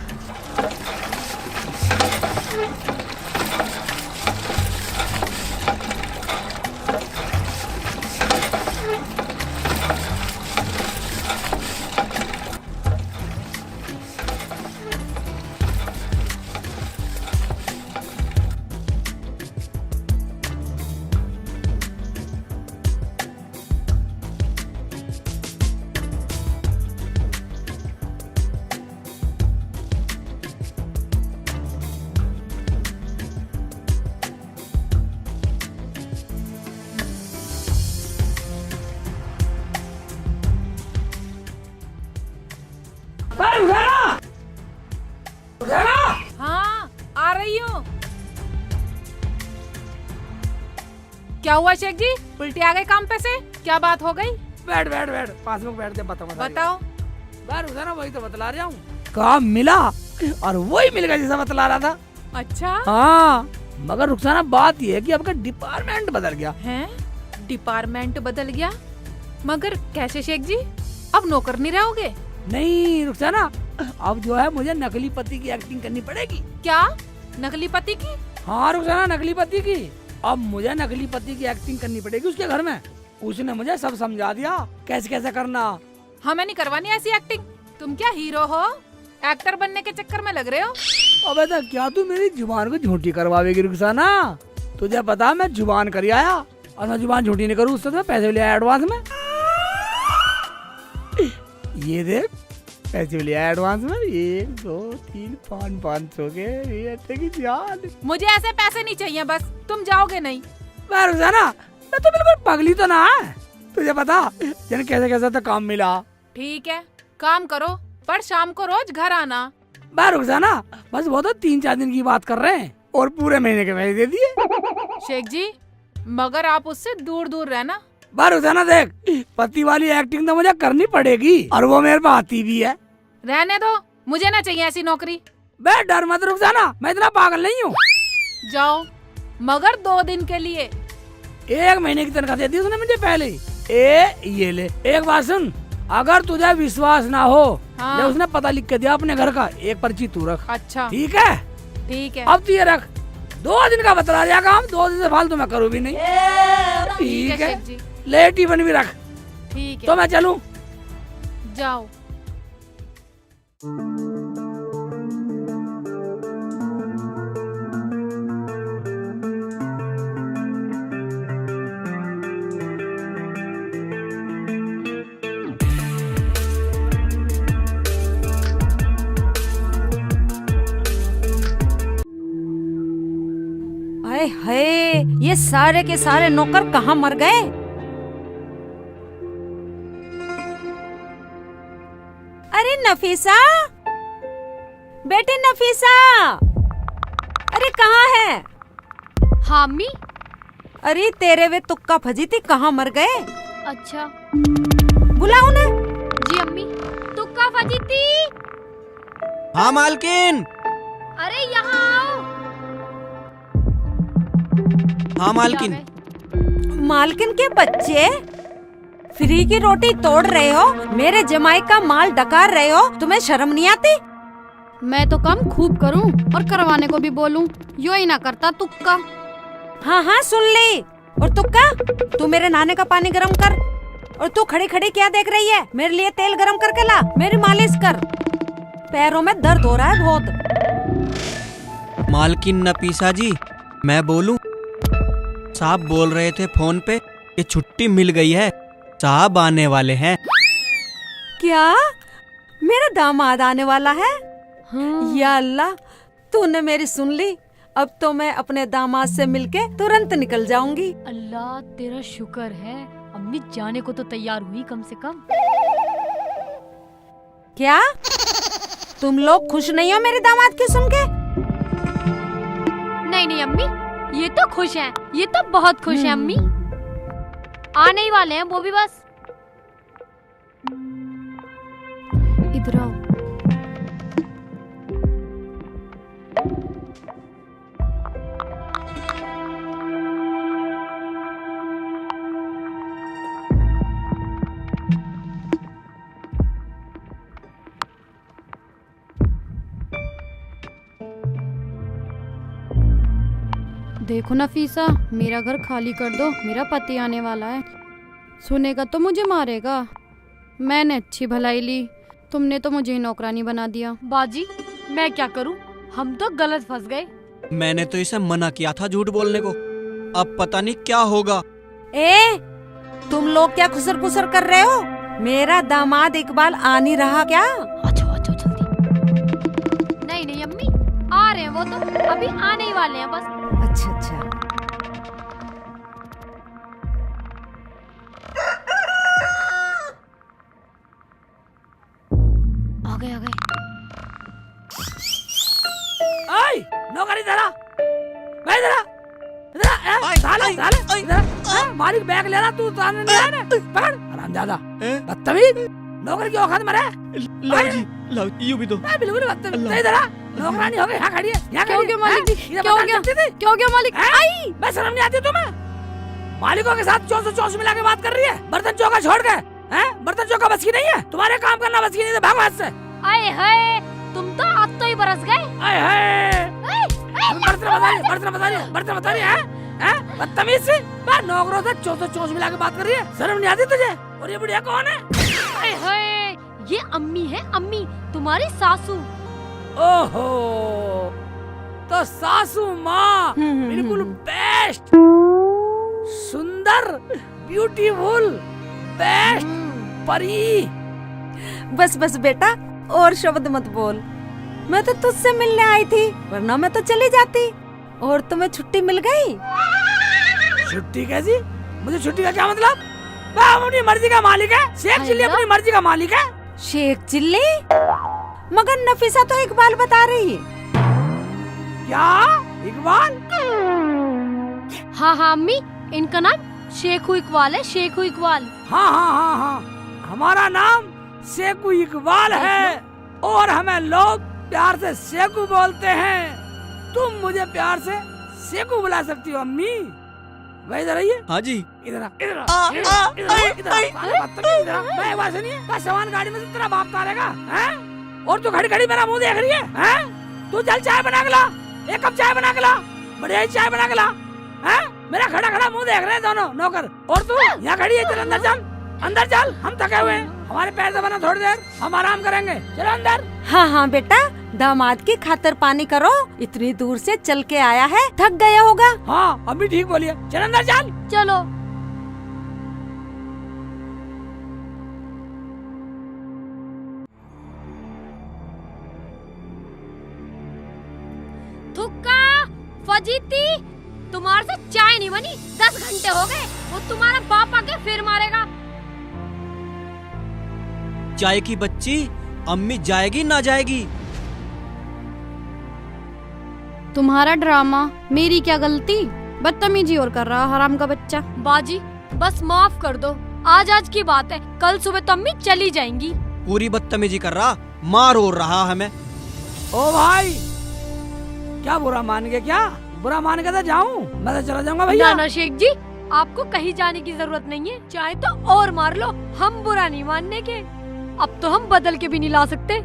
उठाना, उठाना। हाँ आ रही हूँ। क्या हुआ शेख जी, उल्टे आ गए काम पे से? क्या बात हो गई? बैठ बैठ बैठ, पास में बैठ दे, बताऊंगा। बताओ। बार उठाना, वही तो बतला रहा हूँ। काम मिला और वही मिल गया जैसा बतला रहा था। अच्छा हाँ, मगर रुखसाना बात यह है कि आपका डिपार्टमेंट बदल गया है। डिपार्टमेंट बदल गया? मगर कैसे शेख जी, अब नौकर नहीं रहोगे? नहीं रुखसाना, अब जो है मुझे नकली पति की एक्टिंग करनी पड़ेगी। क्या नकली पति की? हाँ रुखसाना, नकली पति की। अब मुझे नकली पति की एक्टिंग करनी पड़ेगी उसके घर में। उसने मुझे सब समझा दिया कैसे कैसे करना। हमें नहीं करवानी ऐसी एक्टिंग। तुम क्या हीरो हो, एक्टर बनने के चक्कर में लग रहे हो? अबे तो क्या तू मेरी जुबान को झूठी करवावेगी रुखसाना? तुझे पता मैं जुबान कर आया, और मैं जुबान झूठी नहीं करूँ उससे तो पैसे ले आया एडवांस में। ये देख, पैसे लिया एडवांस में, 1 2 3 5 500 के। ये तेरी जान। मुझे ऐसे पैसे नहीं चाहिए, बस तुम जाओगे नहीं। मैं रुखसाना, मैं तो बिल्कुल पगली तो ना है। तुझे पता जन कैसे कैसे तो काम मिला। ठीक है, काम करो, पर शाम को रोज घर आना। मैं रुखसाना, बस वो तो 3-4 दिन की बात कर रहे हैं और पूरे महीने के पैसे दे दिए। शेख जी, मगर आप उससे दूर दूर रहना। बार रुखसाना देख, पति वाली एक्टिंग तो मुझे करनी पड़ेगी और वो मेरे पास आती भी है। रहने दो, मुझे ना चाहिए ऐसी नौकरी। बे डर मत रुखसाना, मैं इतना पागल नहीं हूँ। जाओ, मगर 2 दिन के लिए। 1 महीने की तनख्वाह दे दी उसने मुझे पहले ही। ये ले, एक बात सुन, अगर तुझे विश्वास ना हो, हाँ। जब उसने पता लिख के दिया अपने घर का, एक पर्ची तू रख। अच्छा ठीक है? ठीक है। अब तू ये रख, 2 दिन का बतला दिया काम, 2 दिन से फालतू मैं करूँ भी नहीं। ठीक है, शेख जी, ले टिफिन भी रख। ठीक है। तो मैं चलूं? जाओ। अरे हाय, ये सारे के सारे नौकर कहाँ मर गए? अरे नफीसा, बेटे नफीसा, अरे कहाँ है? हाँ अम्मी। अरे तेरे वे तुक्का फजी थी, कहाँ मर गए? अच्छा बुलाओ ना। जी अम्मी। तुक्का फजीती। हाँ मालकिन। अरे यहाँ आओ। हाँ मालकिन। मालकिन के बच्चे, फ्री की रोटी तोड़ रहे हो, मेरे जमाई का माल डकार रहे हो, तुम्हें शर्म नहीं आती? मैं तो काम खूब करूं और करवाने को भी बोलूं, यो ही ना करता तुक्का। हाँ हाँ सुन ली। और तुक्का, तू मेरे नहाने का पानी गरम कर। और तू खड़ी खड़ी क्या देख रही है? मेरे लिए तेल गरम करके ला, मेरी मालिश कर। पैरों में दर्द हो रहा है बहुत। मालकिन नफीसा जी, मैं बोलूं? साहब बोल रहे थे फोन पे कि छुट्टी मिल गई है, साहब आने वाले हैं। क्या मेरा दामाद आने वाला है? या अल्लाह, तूने मेरी सुन ली। अब तो मैं अपने दामाद से मिलके तुरंत निकल जाऊंगी। अल्लाह तेरा शुक्र है, अम्मी जाने को तो तैयार हुई कम से कम। क्या तुम लोग खुश नहीं हो मेरे दामाद की सुन के? नहीं नहीं अम्मी, ये तो खुश हैं, ये तो बहुत खुश हैं अम्मी। आने ही वाले हैं वो भी बस। इधर आओ। देखो नफीसा, मेरा घर खाली कर दो, मेरा पति आने वाला है। सुनेगा तो मुझे मारेगा। मैंने अच्छी भलाई ली, तुमने तो मुझे नौकरानी बना दिया। बाजी मैं क्या करूं, हम तो गलत फंस गए। मैंने तो इसे मना किया था झूठ बोलने को, अब पता नहीं क्या होगा। ए, तुम लोग क्या खुसर पुसर कर रहे हो? मेरा दामाद इकबाल आ नहीं रहा क्या? अच्छा अच्छा जल्दी। नहीं नहीं अम्मी, आ रहे हैं वो तो, अभी आने ही वाले हैं बस। अच्छा अच्छा। आ गए आ गए। ओए नौकरी जरा, भाई जरा मालिक बैग ले रहा, तू उतारने नहीं आया ना? पकड़ हरामजादा, बदतमीज, नौकर की औकात मरे। लाओ यूं भी दो। बिल्कुल बदतमीज। नहीं जरा, नौकरानी हो गई, यहाँ खड़ी है, यहाँ क्या हो खड़ी गया है। मालिक जी? इधर क्या हो बता गया? सकती थी? क्या हो गया मालिक? आई, मैं शर्म नहीं आती तुम्हें? मालिकों के साथ 424 मिला के बात कर रही है, बर्तन चौका छोड़ के। हैं? बर्तन चौका बस की नहीं है, तुम्हारे काम करना बस की नहीं है, भागो हाथ से। आए हाय, तुम तो आज तो ही बरस गए। आए हाय, बर्तन बता रही है, हैं? बदतमीज सी, मैं नौकरों से 424 मिला के बात कर रही है, शर्म नहीं आती तुझे? और ये बुढ़िया कौन है? आए हाय, ये अम्मी है, अम्मी तुम्हारी सासू। ओहो, तो सासू माँ बिल्कुल बेस्ट, सुंदर, ब्यूटीफुल, बेस्ट परी। बस बस बेटा, और शब्द मत बोल। मैं तो तुझसे मिलने आई थी, वरना मैं तो चली जाती। और तुम्हें छुट्टी मिल गई? छुट्टी कैसी? मुझे छुट्टी का क्या मतलब? मैं अपनी मर्जी का मालिक है, शेख चिल्ली अपनी मर्जी का मालिक है। शेख चिल्ली? मगर नफीसा तो इकबाल बता रही है। क्या इकबाल? हाँ हाँ अम्मी, इनका नाम शेखू इकबाल है, शेखू इकबाल। हाँ हाँ हाँ हाँ, हमारा नाम शेखू इकबाल है, और हमें लोग प्यार से शेखू बोलते हैं। तुम मुझे प्यार से शेखू बुला सकती हो अम्मी। भाई इधर आइए। हाँ जी। इधर मैं एक बात सुनिए, बस सामान गाड़ी में से तेरा बाप तारेगा, हैं? और तू खड़ी खड़ी मेरा मुंह देख रही है, हैं? तू जल चाय बना के ला, एक कप चाय बना के ला, बढ़िया ही चाय बना के ला, हैं? मेरा खड़ा खड़ा मुंह देख रहे हैं दोनों नौकर। और तू यहाँ खड़ी है, चल अंदर चल, अंदर चल, हम थके हुए हैं, हमारे पैर दबाना थोड़ी देर, हम आराम करेंगे, चलो अंदर। हाँ हाँ बेटा, दामाद की खातर पानी करो, इतनी दूर से चल के आया है, थक गया होगा। हाँ अभी ठीक बोलिए, चल अंदर चल। चलो। थुक्का, फजीती, तुम्हारे से चाय नहीं बनी, 10 घंटे हो गए, वो तुम्हारा बाप आके फिर मारेगा। चाय की बच्ची, अम्मी जाएगी ना जाएगी? तुम्हारा ड्रामा, मेरी क्या गलती? बदतमीजी और कर रहा हराम का बच्चा। बाजी बस माफ कर दो, आज की बात है, कल सुबह तो अम्मी चली जाएंगी। पूरी बदतमीजी कर रहा, मार और रहा हमें। ओ भाई, क्या बुरा मान गए? क्या बुरा मान के तो जाऊं? मैं तो चला जाऊंगा भैया। ना शेख जी, आपको कहीं जाने की जरूरत नहीं है, चाहे तो और मार लो, हम बुरा नहीं मानने के। अब तो हम बदल के भी नहीं ला सकते।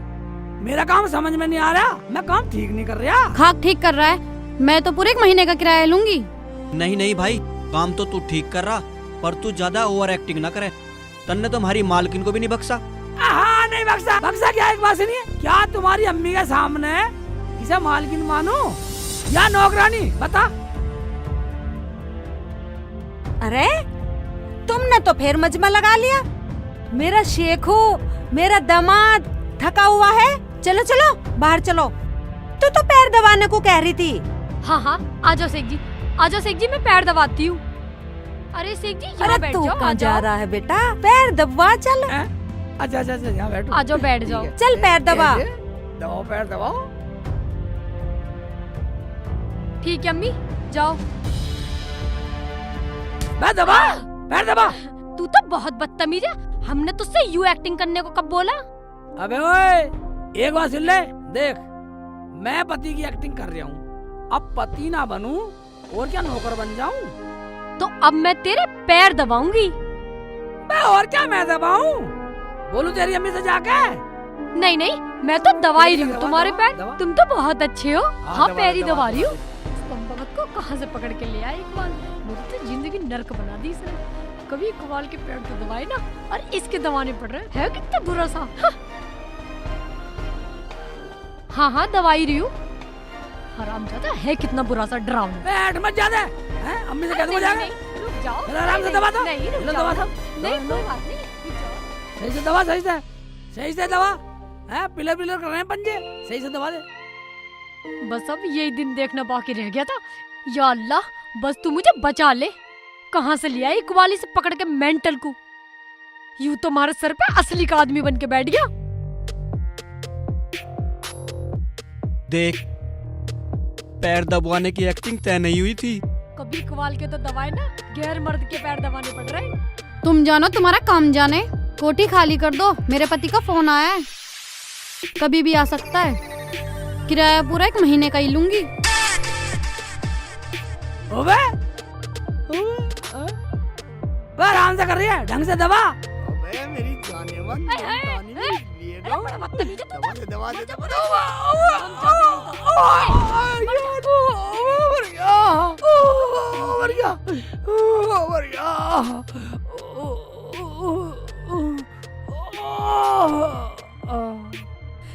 मेरा काम समझ में नहीं आ रहा, मैं काम ठीक नहीं कर रहा। खाक ठीक कर रहा है, मैं तो पूरे 1 महीने का किराया लूंगी। नहीं नहीं भाई, काम तो तू ठीक कर रहा, पर तू ज्यादा ओवर एक्टिंग ना करे, तन्ने तो हमारी मालकिन को भी नहीं बख्शा। नहीं बक्सा, बक्सा क्या एक बात सुनिए, क्या तुम्हारी अम्मी के सामने इसे मालकिन मानो या नौकरानी, बता। अरे तुमने तो फिर मजमा लगा लिया। मेरा शेखू, मेरा दामाद थका हुआ है, चलो चलो बाहर चलो। तू तो पैर दबाने को कह रही थी। हाँ हाँ आ जाओ सेठ जी, आ जाओ सेठ जी, मैं पैर दबाती हूँ। अरे सेठ जी यहाँ अरे बैठ तू जाओ, आ कहाँ जा जाओ। रहा है बेटा? पैर दबा चल। अच्छा अच्छा अच्छा यहाँ बैठो। आ जाओ बैठ जाओ। चल पैर दबा। दबाओ पैर दबाओ। ठीक है अम्मी जाओ। पैर दबा, पैर दबा। तू तो बहुत बदतमीज है, हमने तुझसे यू एक्टिंग करने को कब बोला? अबे ओए एक बात सुन ले, देख मैं पति की एक्टिंग कर रहा हूँ, अब पति ना बनूं और क्या नौकर बन जाऊं? तो अब मैं तेरे पैर दबाऊंगी। मैं और क्या मैं दबाऊं? बोलूं तेरी अम्मी से जाके? नहीं नहीं मैं तो दबा ही रही हूँ दबा, तुम्हारे दबा, पैर, दबा। तुम तो बहुत अच्छे हो। हाँ दबा, पैर ही दबा, दबा रही हूँ। इस को कहाँ से पकड़ के ले आया इकबाल, मेरी तो जिंदगी नर्क बना दी इसने। कभी इकबाल के पैर तो दबाए ना, और इसके दबाने पड़ रहे है कितना बुरा सा। हाँ हाँ दबा ही रही हूँ। हरामजादा है कितना बुरा सा डरावना। बैठ मत जा दे, हैं? अम्मी से कह दूं जाके? रुक जाओ। चलो आराम से दबा दो। नहीं रुक चलो जाओ। दबा दो। नहीं दबा कोई दो। बात नहीं, रुक जाओ। सही से दबा, सही से दबा, हैं? पिलर पिलर कर रहे हैं पंजे, सही से दबा दे। बस अब यही दिन देखना बाकी रह गया था। या अल्लाह बस तू मुझे बचा ले। कहाँ से लिया इकबाली से पकड़ के मेंटल को। यूं तो हमारे सर पे असली का आदमी बन के बैठ गया। देख, पैर दबवाने की एक्टिंग तय नहीं हुई थी। कभी इकबाल के तो दबाए ना, गैर मर्द के पैर दबाने पड़ रहे हैं। तुम जानो तुम्हारा काम जाने। कोठी खाली कर दो, मेरे पति का फोन आया है, कभी भी आ सकता है। किराया पूरा 1 महीने का ही लूंगी। ओबे आराम से कर रही है, ढंग से दबा। अबे मेरी जाने मन, बड़ा बदतमीज है तू तो। दबा दे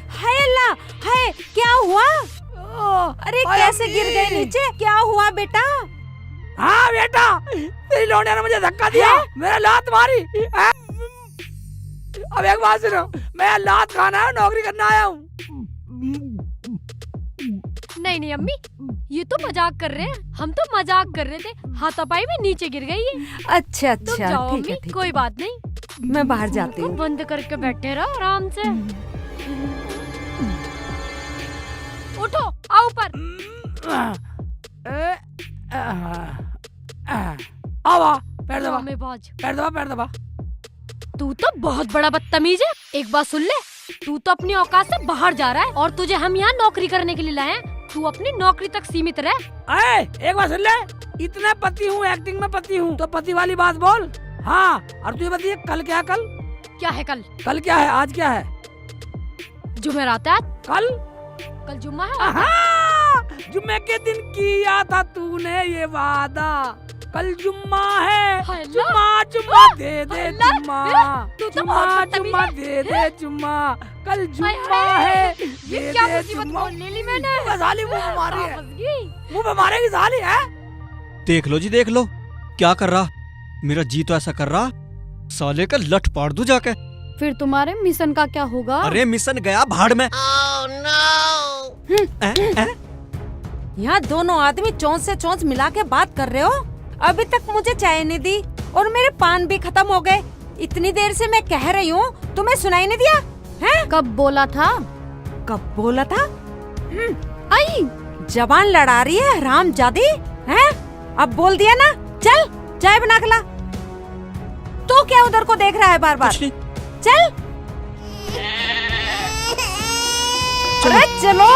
हाय अल्लाह, हाय क्या हुआ? अरे कैसे गिर गए नीचे? क्या हुआ बेटा? हाँ बेटा, तेरी लौंडे ने मुझे धक्का दिया, मेरा लात मारी। हैं? अब एक बात सुनो, मैं लात खाना है, नौकरी करना आया हूँ। नहीं नहीं अम्मी, ये तो मजाक कर रहे हैं। हम तो मजाक कर रहे थे, हाथापाई में नीचे गिर गई है। अच्छा तुम अच्छा जाओ ठीक अम्मी, है ठीक कोई है। बात नहीं। मैं बाहर जाती मुंह हूँ। को बंद करके बैठे रहो आराम से। उठो आओ ऊपर। आवा, पैर दबा, ड्रामेबाज। पैर दबा, पैर दबा। तू तो बहुत बड़ा बदतमीज है। एक बात सुन ले, तू तो अपनी औकात से बाहर जा रहा है और तुझे हम यहाँ नौकरी करने के लिए लाए हैं। तू अपनी नौकरी तक सीमित रह। एक बात सुन ले, इतने पति हूँ, एक्टिंग में पति हूँ, तो पति वाली बात बोल। हाँ, और तू ये बताइए कल क्या है? कल क्या है? कल कल क्या है? आज क्या है? जुमेरात है। कल कल जुम्मा है। हाँ, जुम्मे के दिन किया था तूने ये वादा, कल जुम्मा है। हाय अल्लाह। जुम्मा जुम्मा दे दे अल्लाह, जुम्मा, तू तो जुम्मा बहुत बदतमीज जुम्मा है। दे दे जुम्मा, कल जुम्मा हाय, है। ये दे क्या दे मुसीबत जुम्मा। बोल ले ली मैंने। मुँह पे साली मुँह पे मारी है, फंस गई। मुँह पे मारेगी साली है। देख लो जी, देख लो क्या कर रहा। मेरा जी तो ऐसा कर रहा, साले का लठ पाड़ दूं जाके। फिर तुम्हारे मिशन का क्या होगा? अरे मिशन गया भाड़ में। यहाँ दोनों आदमी चोंच से चोंच मिला के बात कर रहे हो। अभी तक मुझे चाय नहीं दी और मेरे पान भी खत्म हो गए। इतनी देर से मैं कह रही हूँ, तुम्हें सुनाई नहीं दिया? हैं? कब बोला था? कब बोला था? आई जबान लड़ा रही है हरामजादी। हैं? अब बोल दिया ना, चल चाय बना के ला। तू क्या उधर को देख रहा है बार बार? कुछ नहीं। चल अरे चलो,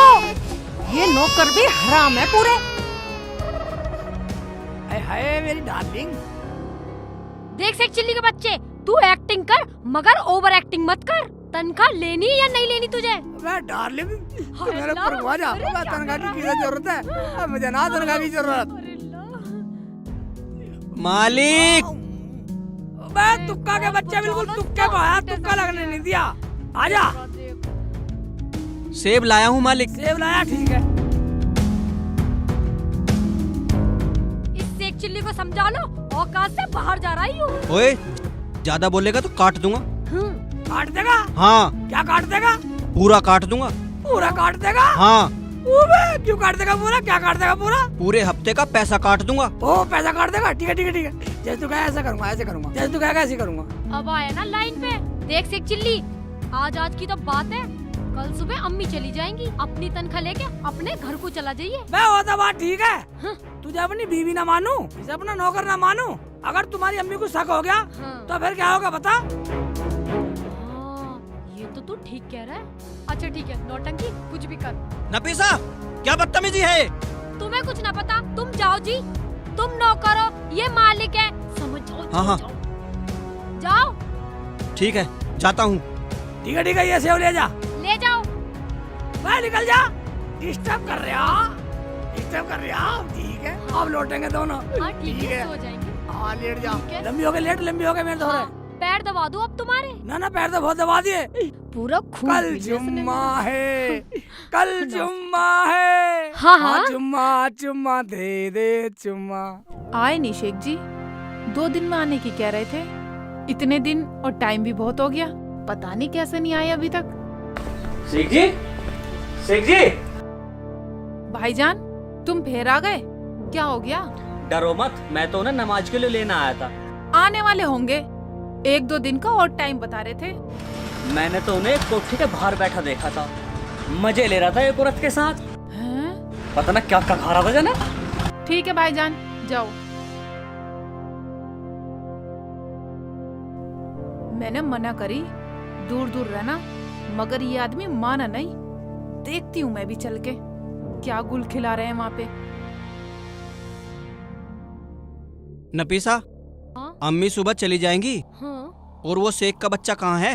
ये नौकर भी हराम है पूरे। हाय मेरी डार्लिंग। देख सेठ चिल्ली के बच्चे, तू एक्टिंग कर मगर ओवर एक्टिंग मत कर। तनख्वाह लेनी या नहीं लेनी तुझे? मैं डार्लिंग, तू हाय मेरे अल्लाह। पर घुमा जा। अरे मैं क्या तनख्वाह कर रहा की किसे जरूरत है? मुझे ना तनख्वाह की जरूरत। अरे अल्लाह। मालिक, मैं तुक्का के बच्चे बिल्कुल तुक्के को आया, तुक्का लगने नहीं दिया। आजा। सेब लाया हूँ मालिक। सेब लाया, ठीक है। इस सेक चिल्ली को समझा लो, औकात से बाहर जा रही हूँ। ओए, ज्यादा बोलेगा तो काट दूंगा। काट देगा? हाँ। क्या काट देगा? पूरा काट दूंगा। पूरा काट देगा? हाँ। अबे, क्यों काट देगा पूरा? क्या काट देगा पूरा? पूरे हफ्ते का पैसा काट दूंगा। ओ, पैसा काट देगा? ठीक है ठीक है ठीक है। जैसे तू कहे ऐसा करूंगा, ऐसे करूंगा। जैसे तू कहेगा ऐसे करूंगा। अब आया ना लाइन पे। देख सेक चिल्ली, आज की तो बात है, कल सुबह अम्मी चली जाएंगी, अपनी तनख्वाह लेके अपने घर को चला जाइए। मैं वो तो बात ठीक है। तुझे अपनी बीवी ना मानू, इसे अपना नौकर ना मानू, अगर तुम्हारी अम्मी को शक हो गया तो फिर क्या होगा बता? ये तो तू ठीक कह रहा है। अच्छा ठीक है, नौटंकी कुछ भी कर। नफीसा, क्या बदतमीजी है? तुम्हें कुछ ना पता, तुम जाओ जी। तुम नौकर हो, ये मालिक है, समझ जाओ। हाँ। जाओ। ठीक है, जाता हूँ। ठीक है, ये सेव ले जा। ले जाओ। मैं निकल जा। डिस्टर्ब कर रहा। ठीक है, अब लौटेंगे दोनों। हाँ ठीक है, सो जाएंगे। हाँ, लेट जा। लंबी हो गई मेरे थोड़े। पैर दबा दूं अब तुम्हारे? ना पैर तो बहुत दबा दिए। पूरा खून कल पी लिया इसने जुम्मा मेरा। है, कल जुम्मा है। हाँ। चुम्मा दे चुम्मा। आए नहीं शेख जी, 2 दिन में आने की कह रहे थे। इतने दिन और टाइम भी बहुत हो गया, पता नहीं कैसे नहीं आए अभी तक। शेख जी। भाईजान, तुम फिर आ गए? क्या हो गया? डरो मत, मैं तो ना नमाज के लिए लेना आया था। आने वाले होंगे, 1-2 दिन का और टाइम बता रहे थे। मैंने तो उन्हें कोठी के बाहर बैठा देखा था, मजे ले रहा था एक औरत के साथ। हैं? पता ना क्या खा रहा था जाने। ठीक है भाईजान, जाओ। मैंने मना करी, दूर दूर रहना, मगर ये आदमी माना नहीं। देखती हूँ मैं भी चल के क्या गुल खिला रहे हैं वहाँ पे। नफीसा, अम्मी सुबह चली जाएंगी। हाँ। और वो शेख का बच्चा कहाँ है?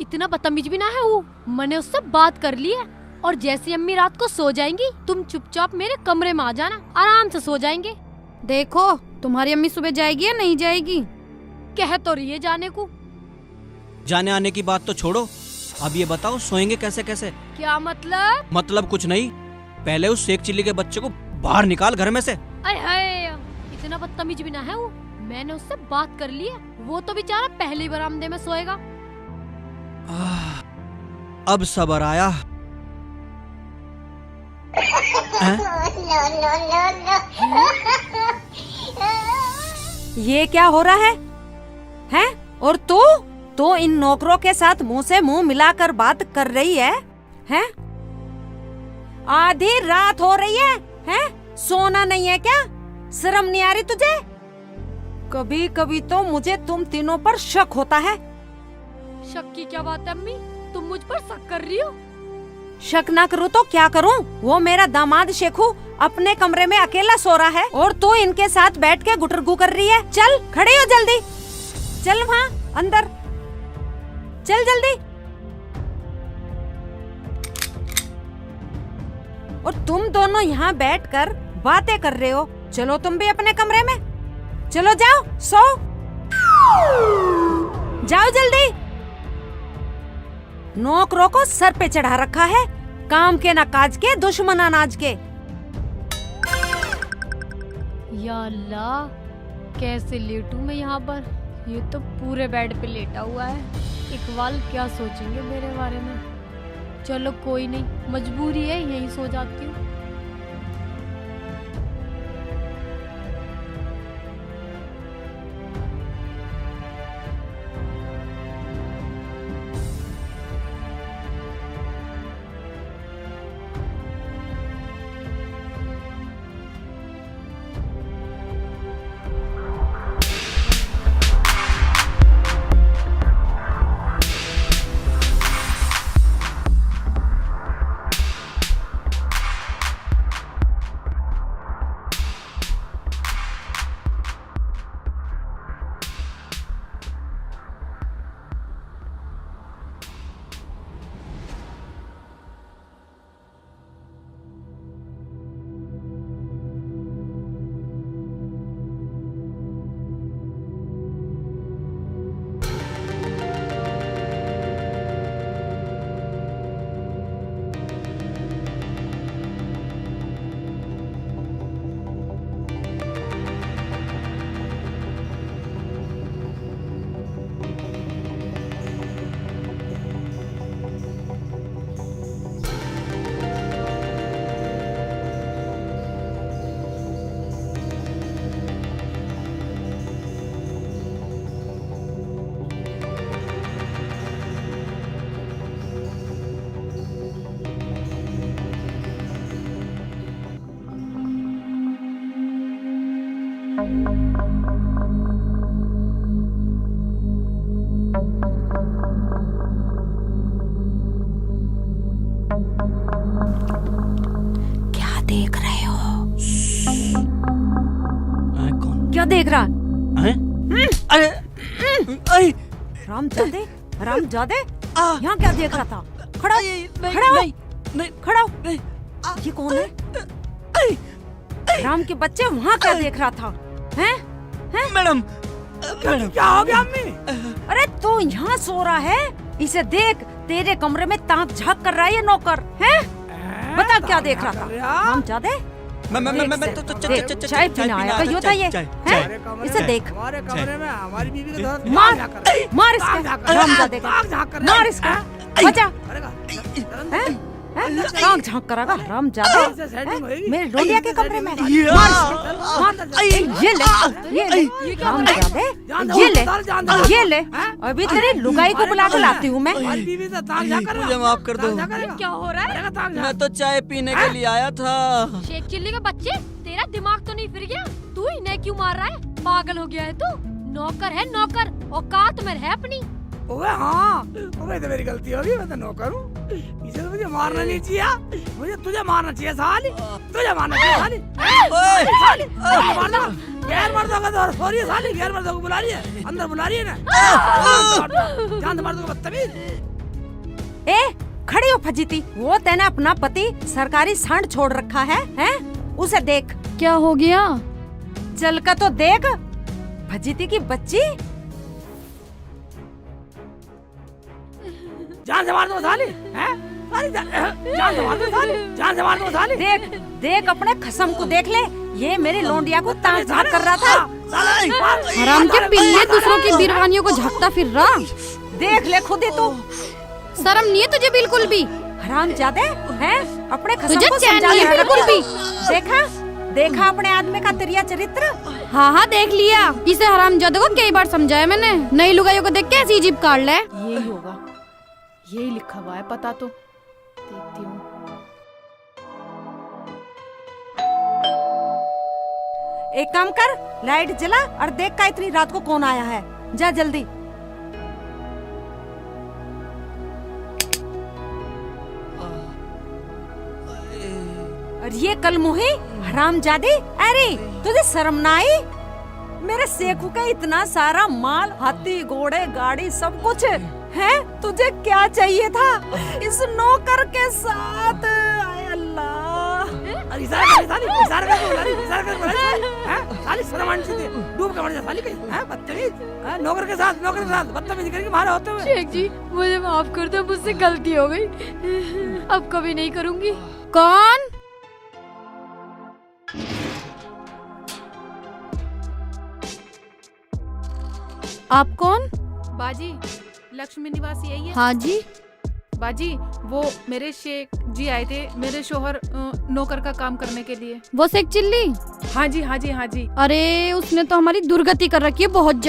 इतना बदतमीज भी ना है वो। मैंने उससे बात कर ली है, और जैसे अम्मी रात को सो जाएंगी, तुम चुपचाप मेरे कमरे में आ जाना, आराम से सो जाएंगे। देखो, तुम्हारी अम्मी सुबह जाएगी या नहीं जाएगी? कह तो रही है जाने को। जाने आने की बात तो छोड़ो, अब ये बताओ सोएंगे कैसे? क्या मतलब? मतलब कुछ नहीं, पहले उस शेख चिल्ली के बच्चे को बाहर निकाल घर में से। अरे हाय, इतना बदतमीज भी ना है वो। मैंने उससे बात कर ली है, वो तो बेचारा पहले ही बरामदे में सोएगा। अब सबर आया। ये क्या हो रहा है? हैं? और तू तो इन नौकरों के साथ मुंह से मुंह मिलाकर बात कर रही है? हैं? आधी रात हो रही है, हैं? सोना नहीं है क्या? शर्म नहीं आ रही तुझे? कभी कभी तो मुझे तुम तीनों पर शक होता है। शक की क्या बात है अम्मी? तुम मुझ पर शक कर रही हो? शक ना करूँ तो क्या करूँ? वो मेरा दामाद शेखू अपने कमरे में अकेला सो रहा है और तू इनके साथ बैठ के गुटरगू कर रही है। चल खड़ी हो जल्दी, चल वहाँ अंदर, चल जल्दी। और तुम दोनों यहाँ बैठकर बातें कर रहे हो। चलो तुम भी अपने कमरे में, चलो जाओ, सो जाओ जल्दी। नौकरों को सर पे चढ़ा रखा है, काम के ना काज के, दुश्मन अनाज के। या अल्लाह, कैसे लेटूं मैं यहाँ पर? ये तो पूरे बेड पे लेटा हुआ है। इकबाल क्या सोचेंगे मेरे बारे में? चलो कोई नहीं, मजबूरी है, यहीं सो जाती हूँ। क्या देख रहे हो? कौन? क्या देख रहा? अरे रामजादे, रामजादे, यहाँ क्या देख रहा था? खड़ा हो, खड़ा हो, खड़ा हो। ये कौन है? राम के बच्चे, वहाँ क्या देख रहा था? हैं? मैडम, क्या हो गया अम्मी? अरे तू यहाँ सो रहा है? इसे देख, तेरे कमरे में ताक झांक कर रहा है ये नौकर, हैं? बता क्या देख रहा था? रामजादे, चाय पीना आया तो यो था ये, हैं? इसे देख, हमारे कमरे में हमारी बीवी के साथ मार इसके, रामजादे का, मार इसका, बचा, ताक झांक करागा रामजादे, मेरे डोलिया के कमरे में, मार इसके, ये ले, रामजादे, ये ले, अभी तेरी लुगाई को बुला के लाती हूँ मैं। मुझे माफ कर दो। क्या हो रहा है? मैं तो चाय पीने के लिए आया था। शेख चिल्ली का बच्चे, तेरा दिमाग तो नहीं फिर गया? तू इन्हें क्यों मार रहा है? पागल हो गया है तू? नौकर है नौकर, औकात में है अपनी। ओए हाँ, ओए तो मेरी गलती होगी, मैं तो नौकर हूँ। इसे तो मुझे मारना नहीं चाहिए, मुझे तुझे मारना चाहिए साली, तुझे मारना चाहिए साली। साली, मारना, गैर मर्दों का तो सॉरी साली, गैर मर्दों को बुला रही है, अंदर बुला रही है ना। जान दे मर्दों को बदतमीज। ए, खड़ी हो फजीती, वो तेने अपना पति सरकारी सांड छोड़ रखा है, हैं? उसे देख। क्या हो गया? चल का तो देख, फजीती की बच्ची। जान से मार दो साली, हैं? साली जान से मार दो साली, जान से मार दो साली। देख, देख अपने खसम को देख ले, ये मेरी लोंडिया को ताक झांक कर रहा था। हराम के पिल्ले, दूसरों की बीरवानियों को झांकता फिर रहा। देख ले खुद ही तू, शर्म नहीं है तुझे बिल्कुल भी? हरामजादे, हैं? अपने खसम तुझे को चैन समझा नहीं है ले बिल्कुल भी? देखा, देखा अपने आदमी का तिरिया चरित्र। हाँ हाँ देख लिया, इसे हरामजादे को कई बार समझाया मैंने। नई लुगाइयों को देख के ऐसी जीभ काट ले। यही होगा, यही लिखा हुआ है, पता तो देखती हूँ। एक काम कर, लाइट जला और देख का इतनी रात को कौन आया है, जा जल्दी। और ये कल मुही हरामजादी, अरे तुझे शर्म ना आई? मेरे सेखू का इतना सारा माल, हाथी घोड़े गाड़ी सब कुछ है, तुझे क्या चाहिए था इस नौकर के साथ? आय अल्लाह, इशारा कर बोला रही, हैं? साली शर्म आनी चाहिए, डूब के मर जा साली कहीं, हैं? बदतमीज, नौकर के साथ बदतमीजी करके मारे होते हुए। शेख जी मुझे माफ कर दो, मुझसे गलती हो गई, अब कभी नहीं करूँगी। कौन? आप कौन? बाजी, लक्ष्मी निवास यही है? हाँ जी। बाजी, वो मेरे शेख जी आए थे, मेरे शोहर नौकर का काम करने के लिए। वो शेख चिल्ली? हाँ जी हाँ जी हाँ जी। अरे उसने तो हमारी दुर्गति कर रखी है, बहुत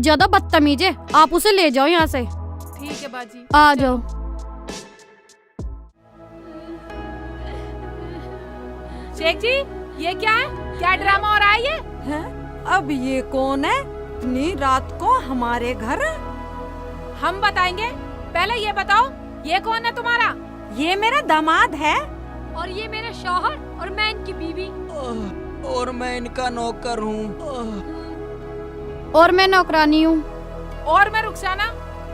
ज्यादा बदतमीज है। आप उसे ले जाओ यहाँ से। ठीक है बाजी, आ जाओ। शेख जी, ये क्या है? क्या ड्रामा हो रहा है ये? है? अब ये कौन है इतनी रात को हमारे घर? हम बताएंगे, पहले ये बताओ, ये कौन है तुम्हारा? ये मेरा दामाद है। और ये मेरे शौहर, और मैं इनकी बीवी। और मैं इनका नौकर हूँ। और मैं नौकरानी हूँ। और मैं रुखसाना,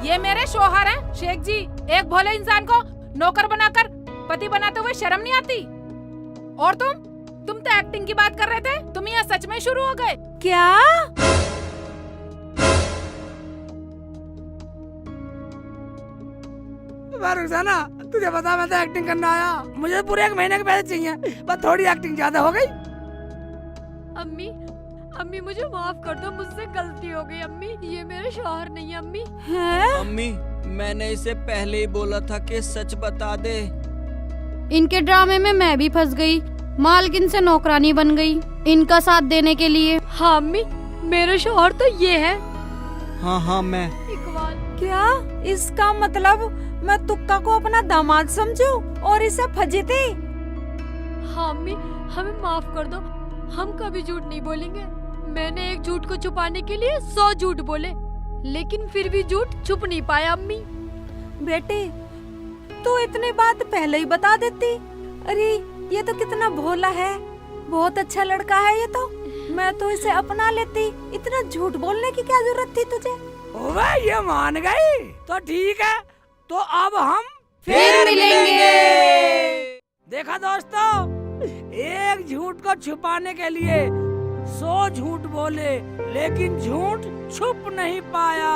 ये मेरे शौहर हैं। शेख जी, एक भोले इंसान को नौकर बनाकर पति बनाते हुए शर्म नहीं आती? और तुम तो एक्टिंग की बात कर रहे थे, तुम यहाँ सच में शुरू हो गए क्या? रुखसाना, तुझे पता मैं तो एक्टिंग करना आया, मुझे पूरे 1 महीने के पैसे चाहिए, बस थोड़ी एक्टिंग ज्यादा हो गई। अम्मी, अम्मी मुझे माफ कर दो, मुझसे गलती हो गई अम्मी, ये मेरे शौहर नहीं है अम्मी। है? अम्मी, मैंने इसे पहले ही बोला था कि सच बता दे। इनके ड्रामे में मैं भी फंस गई, मालकिन से नौकरानी बन गई इनका साथ देने के लिए। हाँ अम्मी, मेरे शौहर तो ये है। हाँ मैं। इकबाल। क्या इसका मतलब मैं तुक्का को अपना दामाद समझूं और इसे फजीती? हाँ अम्मी, हमें माफ कर दो, हम कभी झूठ नहीं बोलेंगे। मैंने एक झूठ को छुपाने के लिए 100 झूठ बोले, लेकिन फिर भी झूठ छुप नहीं पाया अम्मी। बेटी, तू इतनी बात पहले ही बता देती। अरे ये तो कितना भोला है, बहुत अच्छा लड़का है ये तो। मैं तो इसे अपना लेती, इतना झूठ बोलने की क्या जरूरत थी तुझे? ओवे ये मान गई तो ठीक है, तो अब हम फिर मिलेंगे। देखा दोस्तों, एक झूठ को छुपाने के लिए 100 झूठ बोले, लेकिन झूठ छुप नहीं पाया।